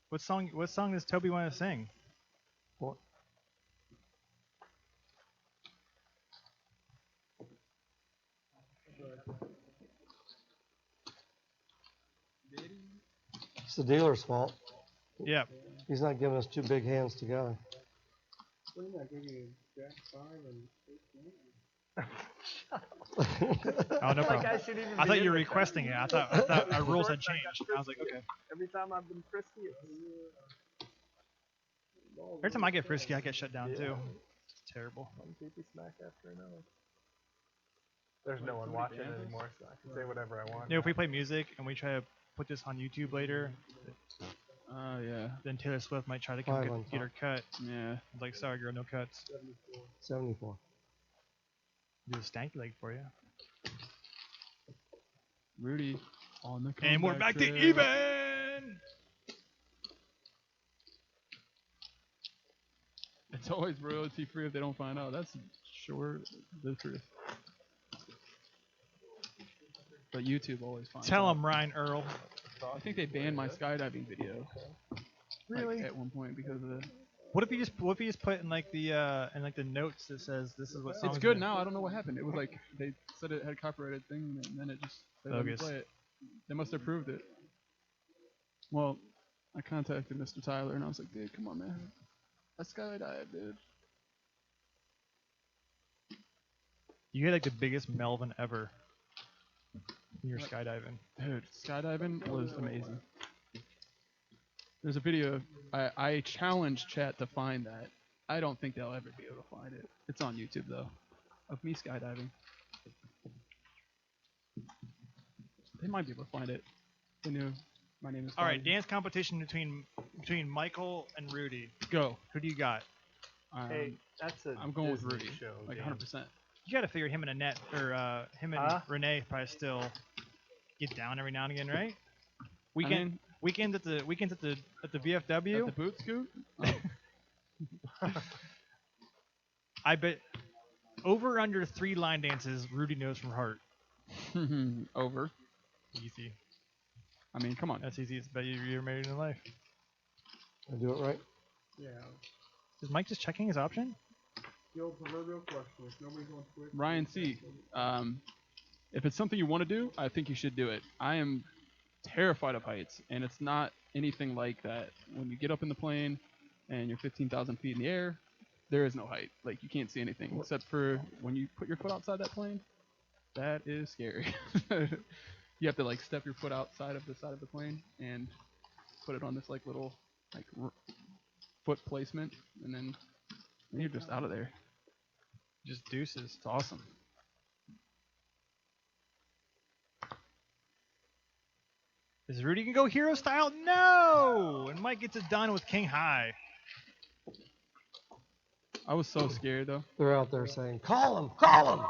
What song does Toby want to sing? What? It's the dealer's fault. Yeah. He's not giving us two big hands together. Oh, no problem. I should even I thought be you were in with that. requesting it. I thought our rules had changed. I was like, okay. Every time I've been frisky, it's Every time I get frisky, I get shut down too. It's terrible. one PP smack after another. There's no one watching anymore, so I can say whatever I want. You know, if we play music and we try to put this on YouTube later, Oh, yeah. then Taylor Swift might try to come Five on get her cut. Yeah. I'm like, sorry, girl, no cuts. 74. Do a stanky leg for you. Rudy on the And we're comeback back to trail. even. It's always royalty free if they don't find out. That's sure the truth. But YouTube always finds Tell out. him, Ryan Earl. I think they banned my skydiving video. Really? Like, at one point because of the. What if you just put in like the notes that says this is what songs? It's good now. I don't know what happened. It was like they said it had a copyrighted thing, and then it just they let me Bogus. play it. They must have approved it. Well, I contacted Mr. Tyler, and I was like, dude, come on, man. I skydive, dude. You had like the biggest Melvin ever. When you're skydiving. Dude, skydiving was amazing. There's a video. I challenge chat to find that. I don't think they'll ever be able to find it. It's on YouTube though, of me skydiving. They might be able to find it. They knew my name is. All right, dance competition between Michael and Rudy. Go. Who do you got? Hey, that's a I'm going with Disney Rudy, show, like Dan. 100%. You got to figure him and Annette or him and Renee probably still get down every now and again, right? Weekends at the VFW. At the boot scoot. I bet over under 3 line dances. Rudy knows from heart. Over. Easy. I mean, come on. That's easy. It's bet you ever made it in life. I do it right. Yeah. Is Mike just checking his option? The old proverbial question. If nobody's on Twitch, Ryan C. If it's something you want to do, I think you should do it. I am terrified of heights, and it's not anything like that. When you get up in the plane and you're 15,000 feet in the air, there is no height. Like, you can't see anything except for when you put your foot outside that plane. That is scary. You have to like step your foot outside of the side of the plane and put it on this like little like foot placement, and then you're just out of there. Just deuces. It's awesome. Is Rudy gonna go hero style? No! And Mike gets it done with King High. I was so scared though. They're out there saying, "Call him, call him."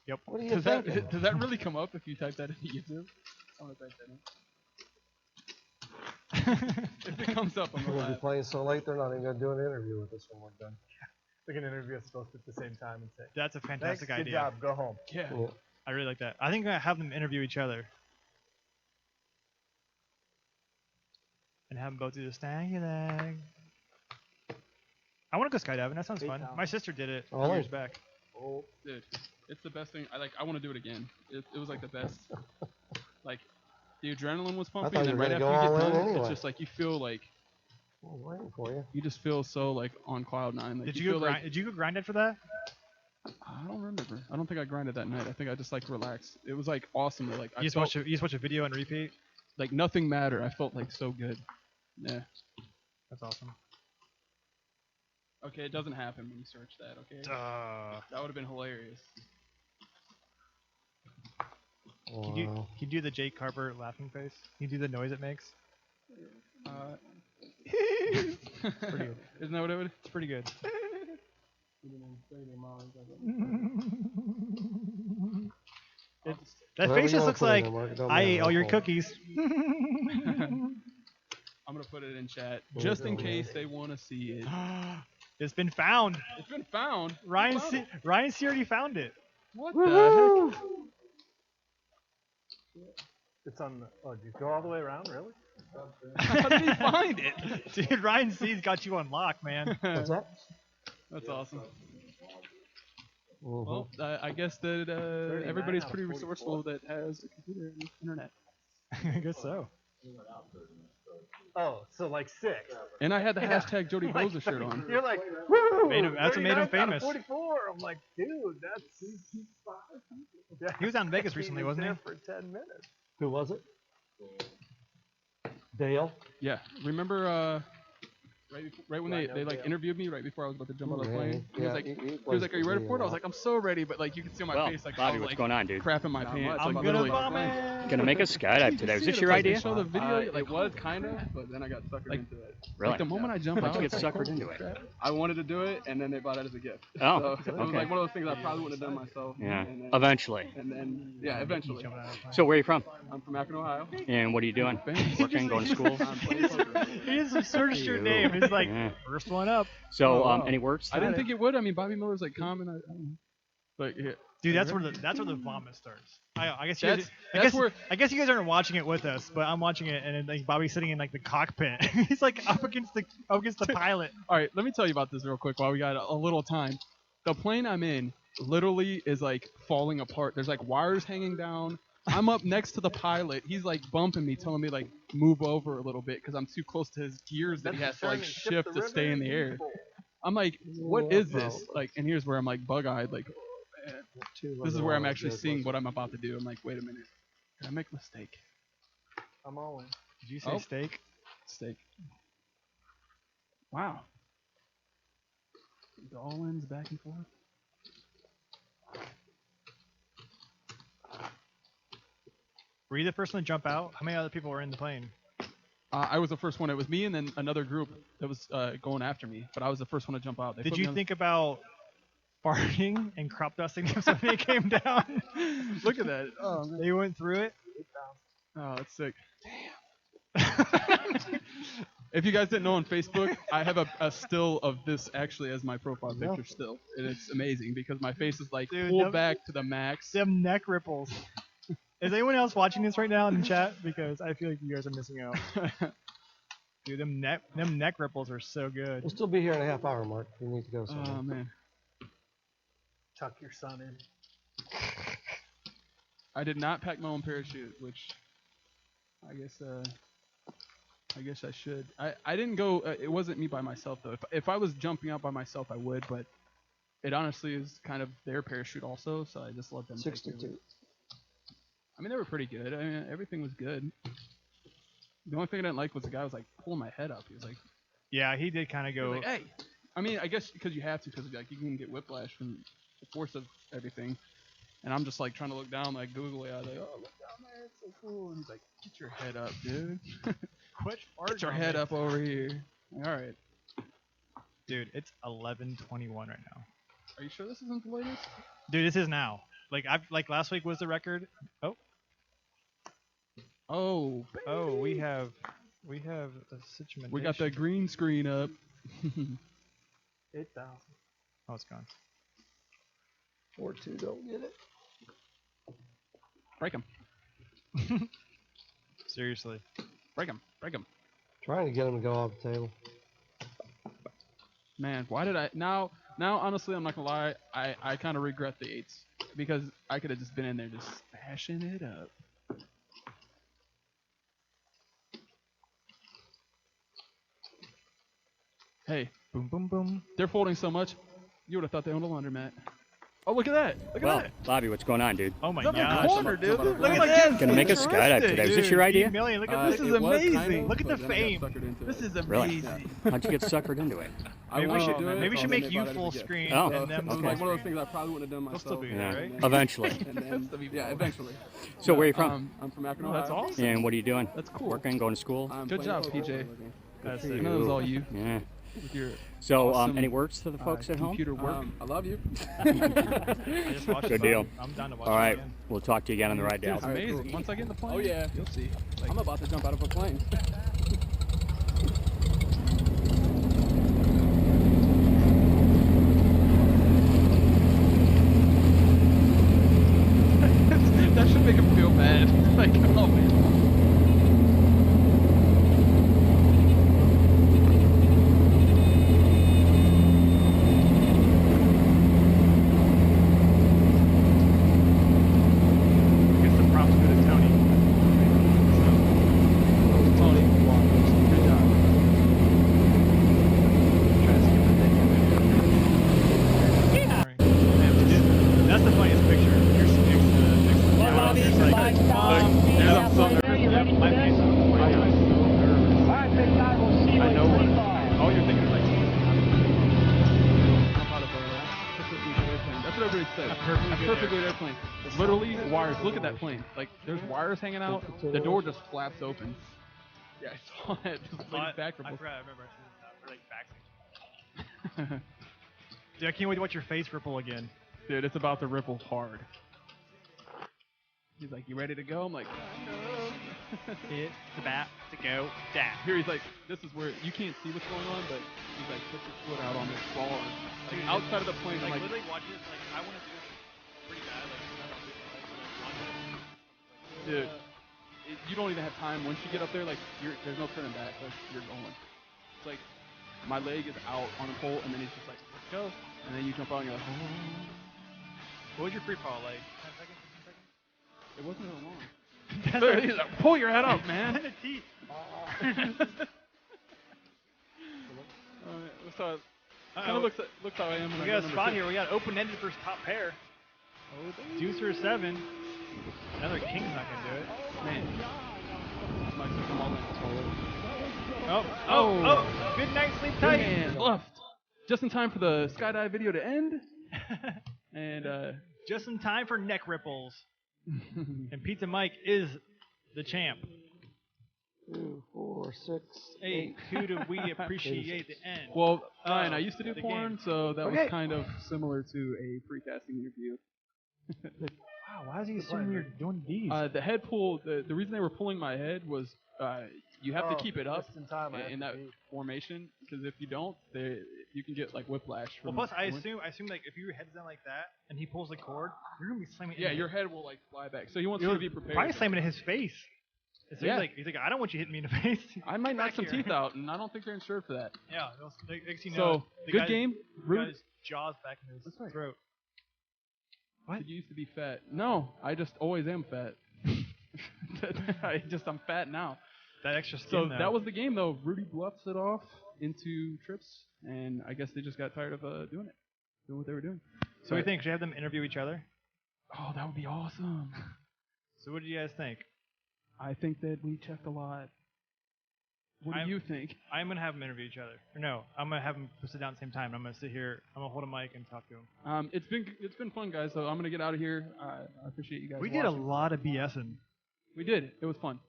Yep. What are you Does thinking? does that really come up if you type that into YouTube? I want to type that in. If it comes up, I'm We're gonna gonna be laugh. playing so late they're not even gonna do an interview with us when we're done. They can interview us both at the same time and say, That's a "Thanks, fantastic good idea. job, go home." Yeah. Yeah. I really like that. I think I'm gonna have them interview each other. And have them both do the stanky leg. I want to go skydiving. That sounds fun. 8,000. My sister did it a Oh. few years back. Oh, Dude, it's the best thing. I want to do it again. It was like the best. Like the adrenaline was pumping, thought and you then were right gonna after go you get all in done, anyway. it's just like you feel like I'm waiting for you. you just feel so like on cloud nine. Like Did you you feel go like grind? Did you go grind it for that? I don't remember. I don't think I grinded that night. I think I just like relaxed. It was like awesome. Like I You just felt watch a video and repeat. like nothing mattered. I felt like so good. Yeah. That's awesome. Okay, it doesn't happen when you search that. Okay. That would have been hilarious. Can you do the Jake Carver laughing face? Can you do the noise it makes? Pretty good. Isn't that what it would? It's pretty good. That Whatever face you just wanna looks put in like there, Mark, it don't I ate matter, all I'll your pull it. cookies. I'm gonna put it in chat Well, just in go case ahead. they want to see it. It's been found. It's been found. Ryan Found it. Ryan C already found it. What the heck? it's on the. Oh, did you go all the way around? Really? How did he find it? Dude, Ryan C's got you on lock, man. What's that? That's awesome. Mhm. Well, I guess that 39 everybody's out of pretty 44. resourceful that has a computer and internet. I guess so. Oh, so like 6. And I had the Yeah. hashtag Jody Like, Boza shirt on. You're like, woo! Made him- that's what made him 39 out of famous. 44. I'm like, dude, that's. Yeah, He was on Vegas recently, was wasn't he? there for 10 minutes. Who was it? Dale. Yeah, remember right when Yeah, I they know like Dale. interviewed me right before I was about to jump out of the Yeah, plane. He yeah, was like, he he plays was like, "Are you for ready me for it?" a I was lot. like, "I'm so ready," but like you can see on my Well, face like Bobby, I was, what's like, going on, dude? crapping my Not pants. much. like, I'm gonna literally- bomb it. Gonna make a skydive today. Was this your idea? They show the video. It like, was kind of, but then I got suckered Like- into it. Really? Like the moment I jump How'd out, you get it's like, suckered holy into it? crap. I wanted to do it, and then they bought it as a gift. Oh, So it was okay. like one of those things I probably wouldn't have done myself. Yeah, And then, eventually. eventually. So where are you from? I'm from Akron, Ohio. And what are you doing? Working, going to school? I'm playing poker. He just searched your name. He's like, Yeah. first one up. So, Oh, wow. any words? I didn't think it would. I mean, Bobby Miller's like common. I don't know. But yeah, Dude, that's where the vomit starts. I guess you That's- guys, that's where- I guess you guys aren't watching it with us, but I'm watching it, and like Bobby's sitting in like the cockpit. He's like up against the pilot. all right, let me tell you about this real quick while we got a little time. The plane I'm in literally is like falling apart. There's like wires hanging down. I'm up next to the pilot. He's like bumping me, telling me like move over a little bit because I'm too close to his gears that he has to like shift to stay in the air. I'm like, what is this? Like, and here's where I'm like bug-eyed. Like, this is where I'm actually seeing what I'm about to do. I'm like, wait a minute, did I make a mistake? I'm all in. Did you say Oh. steak? Steak. Wow. Dolan's back and forth. Were you the first one to jump out? How many other people were in the plane? I was the first one. It was me and then another group that was going after me. But I was the first one to jump out. They Did put you me on- think about farting and crop dusting them so they came down? Look at that. Oh, man. They went through it. Oh, that's sick. If you guys didn't know on Facebook, I have a still of this actually as my profile picture still. And it's amazing because my face is like Dude, pulled them- back to the max. Them neck ripples. Is anyone else watching this right now in the chat? Because I feel like you guys are missing out. Dude, them neck ripples are so good. We'll still be here in a half hour, Mark. You need to go somewhere. Oh, man. Tuck your son in. I did not pack my own parachute, which I guess I should. I didn't go. It wasn't me by myself though. If I was jumping out by myself, I would. But it honestly is kind of their parachute also, so I just let them. take care of it. 62. I mean, they were pretty good. I mean, everything was good. The only thing I didn't like was the guy was like pulling my head up. He was like, Yeah, he did kind of he was go. like, hey. I mean, I guess because you have to, because like you can get whiplash from the force of everything. And I'm just like trying to look down, like googly eyed, like, oh, look down there, it's so cool. And he's like, get your head up, dude. Quit Get your head up over here. All right. Dude, it's 11:21 right now. Are you sure this isn't the latest? Dude, this is now. Like last week was the record. Oh, Oh, we have a situation. we got the green screen up. 8,000. Oh, it's gone. 4-2, don't get it. Break him. Seriously. Break him. Break him. Trying to get him to go off the table. Man, why did I now? Now, honestly, I'm not gonna lie. I kind of regret the 8s because I could have just been in there just smashing it up. Hey, Boom, boom, boom. they're folding so much, you would have thought they owned a laundromat. Oh, look at that! Look at Well, that! Bobby, what's going on, dude? Oh my Look at gosh. the corner, dude. Look Look at at that! Gonna make a skydive today. Was this your idea? Million, look at This is it was amazing. kind of, Look at but the then I got fame. suckered into This it. is Really? amazing. How'd you get suckered into it? I Maybe we wanted should, to do it, maybe we should and then make they you bought it as a full gift. screen Oh, and then It was okay. like one of those things I probably wouldn't have done They'll still myself. be there, Yeah. right? Eventually. And then, yeah, eventually. So where are you from? I'm from Akron, Oh, that's Ohio. awesome. And what are you doing? That's cool. Working, going to school? I'm Good playing job, football PJ. for a living. That's for it. you. None of it was all you Yeah. with your So, awesome, any words to the folks at home? computer work. I love you. I just watched Good it. deal. I'm down to watch All it right, again. we'll talk to you again on the ride Dude, down. it's All right, amazing. cool. Once I get in the plane, Oh, yeah. you'll see. I'm about to jump out of a plane. That should make him feel bad. Like, oh man. I guess the props go to Tony. Tony, good job. Trying to skip the thing. Sorry. Man, that's the funniest picture. You're next to the Bobby, It's like, Dude, I'm so nervous. yep, my face is I am so nervous. I know what. All you're thinking is like, I'm out of a perfectly good airplane. That's what everybody says. A perfectly good Perfectly good airplane. Literally wires. Look at that plane. Like, there's wires hanging out. The door just flaps open. Yeah, I saw it. Just like back I forgot. I remember I seen that. Or like back. Dude, I can't wait to watch your face ripple again. Dude, it's about to ripple hard. He's like, "You ready to go?" I'm like, It's about to go down. here he's like, "This is where you can't see what's going on, but he's like, put your foot out on this bar, like Dude, outside of the plane." I'm Like, like, literally watching this, like, I want to do this pretty bad. Like, I don't know, like, dude, you don't even have time. Once you get up there, like, there's no turning back. Like, you're going. It's like my leg is out on a pole, and then he's just like, "Let's go," and then you jump out, and you're like, "Oh." what was your free fall? Like 10 seconds, 15 seconds? It wasn't that long. That's Dude, right. he's like, pull your head up, man. The teeth. So kind Uh-oh. of looks how I am. When We I got go a number spot 6. here. We got open-ended for his top pair. Deuce or 7. Another king's not gonna do it. Man, my system all in. Oh, good night, sleep tight. And left. Just in time for the skydive video to end. And Just in time for neck ripples. And Pizza Mike is the champ. 2, 4, 6, 8. Who do we appreciate the end? well, Ryan, I used to do the porn, game. so that Okay. was kind of similar to a pre-casting interview. Wow, why is he assuming you're doing these? The head pull, the reason they were pulling my head was you have to Oh, keep it up just in time, I have in to that be. formation, because if you don't, you can get like whiplash. Well, From plus I pulling. assume like if your head's down like that and he pulls the cord, you're gonna be slamming. Yeah, in your head will like fly back. So he wants you're you to be prepared. probably slamming in his face. So Yeah. he's like, I don't want you hitting me in the face. I might knock Back some here. teeth out, and I don't think they're insured for that. Yeah. Next you know, So the good guy's- game. the Rude. guy's jaws back in his That's right. throat. What? You used to be fat. No, I just always am fat. I'm fat now. That extra skin. So though. that was the game, though. Rudy bluffs it off into trips, and I guess they just got tired of doing what they were doing. So what do you think? Should I have them interview each other? Oh, that would be awesome. So what do you guys think? I think that we checked a lot. What do you think? I'm gonna have them interview each other. Or no, I'm gonna have them sit down at the same time. I'm gonna sit here. I'm gonna hold a mic and talk to them. It's been fun, guys. So I'm gonna get out of here. I appreciate you guys. We did a watching. lot of BSing. We did. It was fun,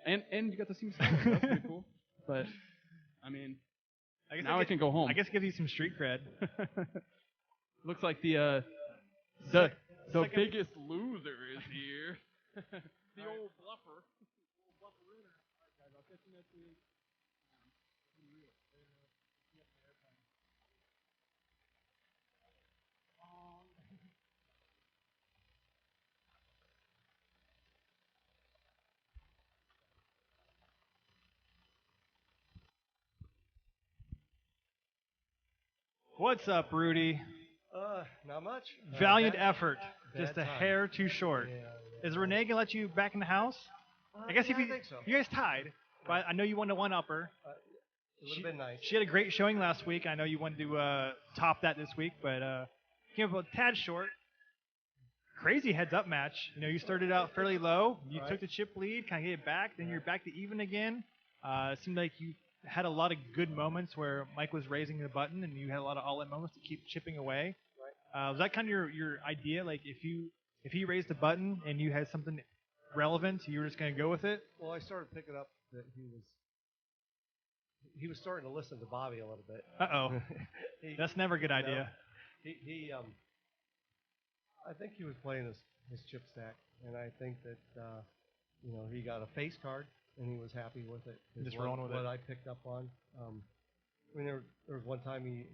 and you got to see me. That's pretty cool. But I mean, I guess now I can go home. I guess give you some street cred. Looks like the Second- biggest loser is here. The old bluffer. Alright, guys, I'll catch you next week. What's up, Rudy? Not much. Valiant Bad- effort. bad Just a time. hair too short. Yeah. Is Renee gonna let you back in the house? I guess yeah, if you I think so. you guys tied, but I know you won a one-upper. It would have been nice. She had a great showing last week. I know you wanted to top that this week, but came up a tad short. Crazy heads-up match. You know, you started out fairly low. You Right. took the chip lead, kind of get it back. Then you're back to even again. It seemed like you had a lot of good moments where Mike was raising the button, and you had a lot of all-in moments to keep chipping away. Right. Was that kind of your idea? Like if he raised the button and you had something relevant, you were just gonna go with it? Well, I started picking up that he was starting to listen to Bobby a little bit. Uh-oh. That's never a good idea. He I think he was playing his chip stack, and I think that he got a face card and he was happy with it. is Just what, rolling with what it. I picked up on. I mean, there was one time he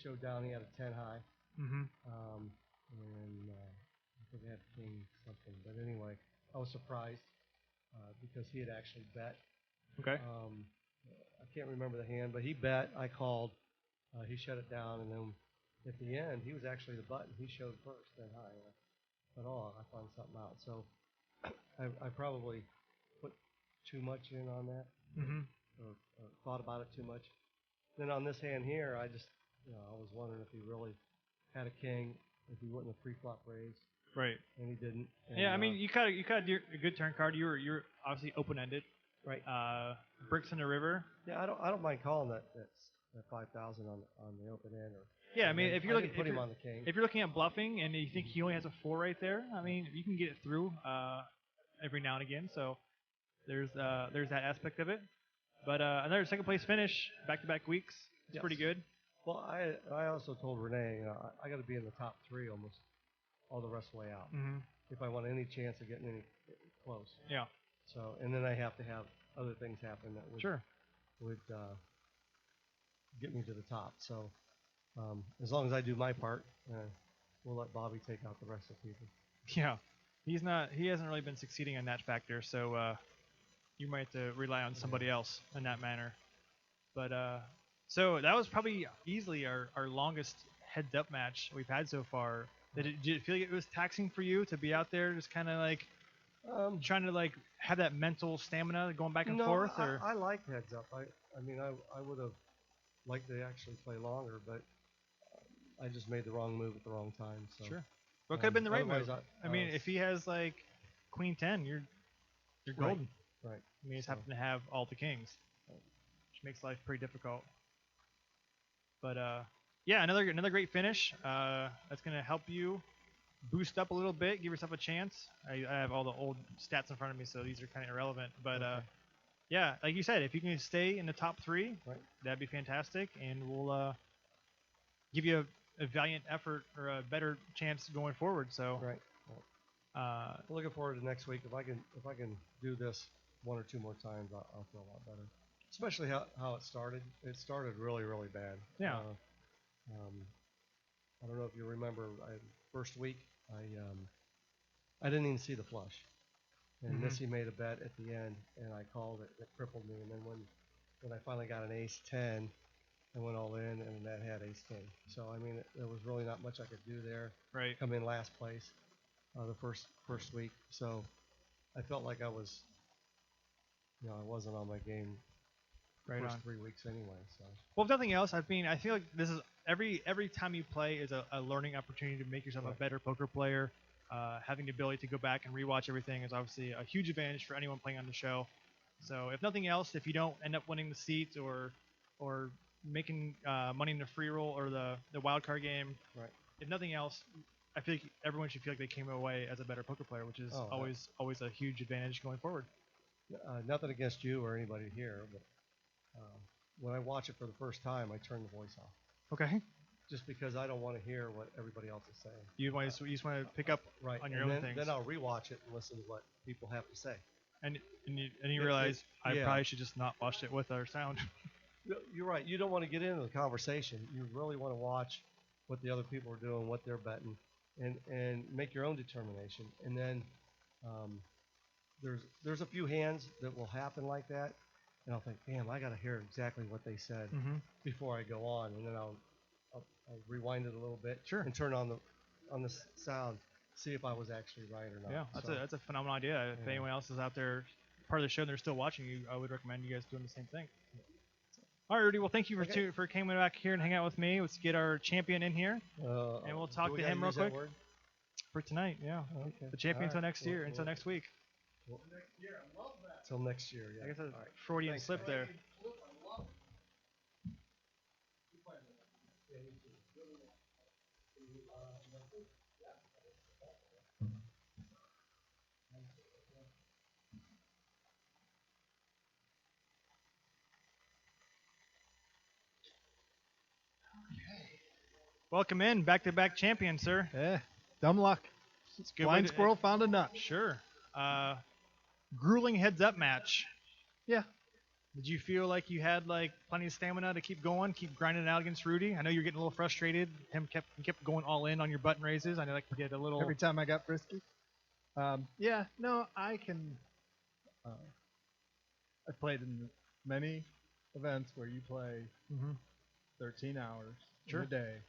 showed down. He had a 10 high, Mm-hmm. and I think he had king something. But anyway, I was surprised because he had actually bet. Okay. I can't remember the hand, but he bet. I called. He shut it down, and then at the end, he was actually the button. He showed first, then high. But I found something out. So I probably put too much in on that, Mm-hmm. or thought about it too much. Then on this hand here, I just, I was wondering if he really had a king, if he wouldn't have pre-flop raised, Right. and he didn't. And, Yeah, I mean, you got a good turn card. You're obviously open-ended. right. Bricks in the river. Yeah, I don't mind calling that 5,000 on the open end. Or Yeah, I mean, then if you're I looking didn't put him on the king. if you're looking at bluffing and you think he only has a 4 right there, I mean, you can get it through every now and again. So there's that aspect of it. But another second place finish, back-to-back weeks. It's Yes. pretty good. Well, I also told Renee, I got to be in the top 3 almost all the rest of the way out Mm-hmm. if I want any chance of getting any close. Yeah. So, and then I have to have other things happen that would get me to the top. So, as long as I do my part, we'll let Bobby take out the rest of the people. Yeah. He hasn't really been succeeding on that factor, so you might have to rely on somebody else in that manner. But so that was probably easily our longest heads up match we've had so far. Did it feel like it was taxing for you to be out there just kind of like trying to like have that mental stamina going back and forth? Or I like heads up. I mean, I would have liked to actually play longer, but I just made the wrong move at the wrong time. So. Sure. What could have been the right move? Otherwise, I mean, if he has like Queen 10, you're golden. Right. I mean, you just happen to have all the kings, which makes life pretty difficult. But yeah, another great finish. That's gonna help you boost up a little bit, give yourself a chance. I have all the old stats in front of me, so these are kind of irrelevant. But yeah, like you said, if you can stay in the top 3, Right. that'd be fantastic, and we'll give you a valiant effort or a better chance going forward. So Right. Looking forward to next week. If I can do this 1 or 2 more times, I'll feel a lot better. Especially how it started. It started really, really bad. Yeah. I don't know if you remember, first week I didn't even see the flush, and Mhm. Missy made a bet at the end, and I called it. It crippled me, and then when I finally got an ace 10, I went all in, and that had ace king. So I mean, there was really not much I could do there. right. Come in last place the first week, so I felt like I was, I wasn't on my game the Right first on. 3 weeks anyway. So Well, if nothing else, I feel like this is every time you play is a learning opportunity to make yourself a Right. better poker player. Having the ability to go back and rewatch everything is obviously a huge advantage for anyone playing on the show. So if nothing else, if you don't end up winning the seat or making money in the free roll or the wild card game, Right. if nothing else, I feel like everyone should feel like they came away as a better poker player, which is Oh, yeah. always a huge advantage going forward. Nothing against you or anybody here, but when I watch it for the first time, I turn the voice off Okay. just because I don't want to hear what everybody else is saying. You just want to pick up Right. on your and own then, things. Then I'll rewatch it and listen to what people have to say. And you It- realize I yeah. probably should just not watch it with our sound. You're right. You don't want to get into the conversation. You really want to watch what the other people are doing, what they're betting, and make your own determination. And then there's a few hands that will happen like that. and I'll think, damn, I got to hear exactly what they said Mm-hmm. before I go on, and then I'll rewind it a little bit Sure. and turn on the sound, see if I was actually right or not. Yeah, that's a phenomenal idea. If anyone else is out there, part of the show, and they're still watching you, I would recommend you guys doing the same thing. All right, Rudy. Well, thank you for coming back here and hanging out with me. Let's get our champion in here, and we'll talk to him real quick for tonight. Yeah, Okay. the champion until All right. next year, until next week. Till next year, yeah. I guess that's All right. Freudian Thanks, slip guys. there. Welcome in, back-to-back champion, sir. Yeah, dumb luck. It's a good way Blind to- squirrel found a nut. Sure. Grueling heads-up match. Yeah. Did you feel like you had plenty of stamina to keep going, keep grinding it out against Rudy? I know you're getting a little frustrated. He kept going all in on your button raises. I know you get a little. Every time I got frisky. Yeah, no, I can. I played in many events where you play Mhm. 13 hours Sure. in a day,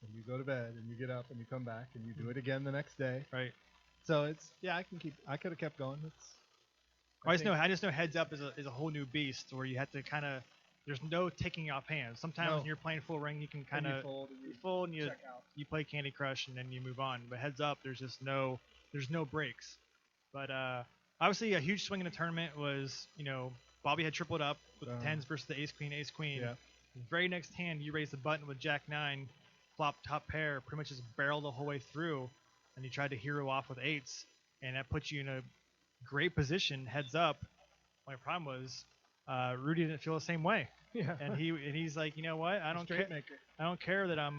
and you go to bed, and you get up, and you come back, and you do it again the next day. Right. So I could have kept going. I just know heads up is a whole new beast where you have to kind of. There's no taking off hands. Sometimes No. when you're playing full ring, you can kind you of fold and you fold and you check out. you play Candy Crush and then you move on. But heads up, there's no breaks. But obviously a huge swing in the tournament was Bobby had tripled up with the tens versus the ace queen. Yeah. The very next hand you raised the button with Jack 9, flop top pair, pretty much just barreled the whole way through, and you tried to hero off with eights, and that puts you in a great position heads up. My problem was Rudy didn't feel the same way. Yeah. And he's like, you know what? I don't care. Straight maker. I don't care that I'm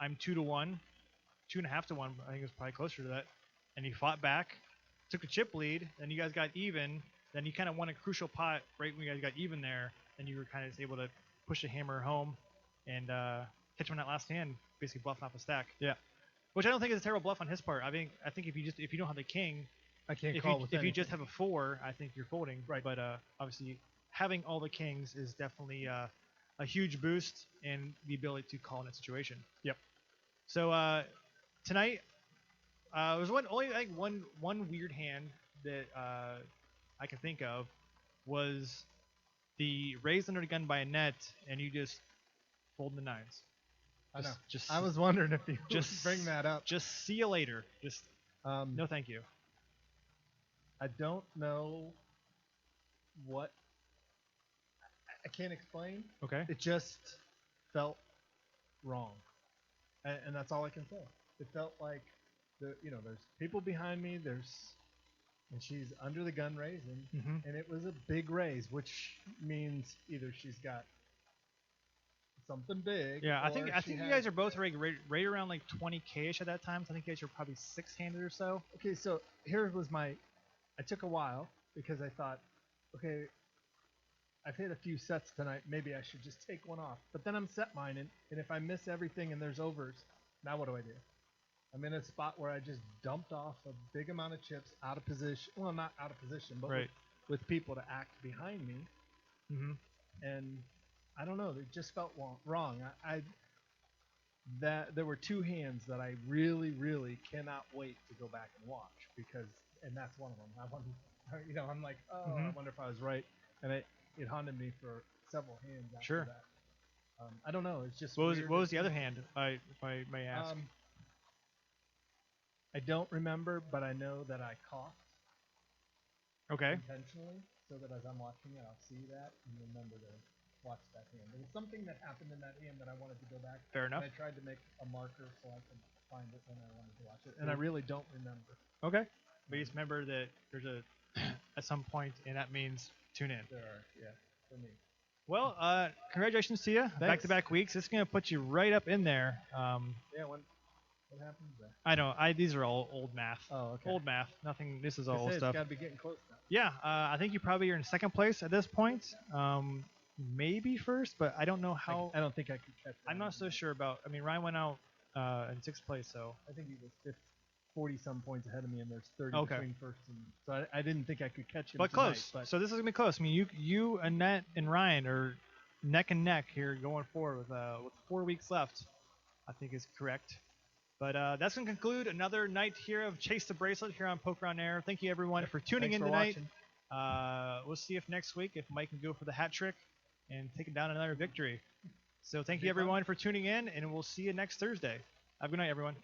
2-1, 2.5 to 1. I think it was probably closer to that. And he fought back, took a chip lead, and you guys got even. Then you kind of won a crucial pot right when you guys got even there, and you were kind of able to push the hammer home and catch him on that last hand, basically bluffing off a stack. Yeah. Which I don't think is a terrible bluff on his part. I think if you don't have the king, I can't if call you, with if you anything. just have a 4, I think you're folding. Right. But obviously, having all the kings is definitely a huge boost in the ability to call in that situation. Yep. So tonight, there's one weird hand that I can think of was the raise under the gun by a net, and you just fold the nines. I know. Just I was wondering if you just would bring that up. Just see you later. Just no, thank you. I don't know what. I can't explain. Okay. It just felt wrong, and that's all I can say. It felt like there's people behind me. And she's under the gun raising, and it was a big raise, which means either she's got something big. Yeah, I or think she you has- guys are both right around 20K-ish at that time. So I think you guys were probably 6-handed or so. Okay, so here was I took a while because I thought, okay, I've hit a few sets tonight. Maybe I should just take one off. But then I'm set mining, and if I miss everything and there's overs, now what do I do? I'm in a spot where I just dumped off a big amount of chips out of position. Well, not out of position, but Right. with people to act behind me. Mm-hmm. And I don't know. It just felt wrong. There were two hands that I really, really cannot wait to go back and watch and that's one of them. I'm like, I wonder if I was right, and it haunted me for several hands after Sure. that. I don't know. It's just What weird. was the other hand? If I may ask. I don't remember, but I know that I coughed Okay. intentionally, so that as I'm watching it, I'll see that and remember to watch that hand. There was something that happened in that hand that I wanted to go back. Fair enough. And I tried to make a marker so I could find it when I wanted to watch it, and I really don't remember. Okay. But you just remember that there's at some point, and that means tune in. There are, yeah, for me. Well, congratulations to you. Back-to-back weeks. It's gonna put you right up in there. Yeah, what happens there? I know. These are all old math. Oh, okay. Old math. Nothing. This is all I old say stuff. It's got to be getting close now. Yeah. I think you probably are in second place at this point. Maybe first, but I don't know how. I don't think I could catch that. I'm not so sure about. I mean, Ryan went out in sixth place, so I think he was fifth. 40 some points ahead of me, and there's 30 Okay. between first and. So I didn't think I could catch him. But tonight, close. But So this is gonna be close. I mean, you, Annette, and Ryan are neck and neck here going forward with 4 weeks left. I think is correct. But that's gonna conclude another night here of Chase the Bracelet here on Poker on Air. Thank you everyone for tuning thanks in for tonight. watching. We'll see if next week if Mike can go for the hat trick and take down another victory. So thank you everyone for tuning in, and we'll see you next Thursday. Have a good night, everyone.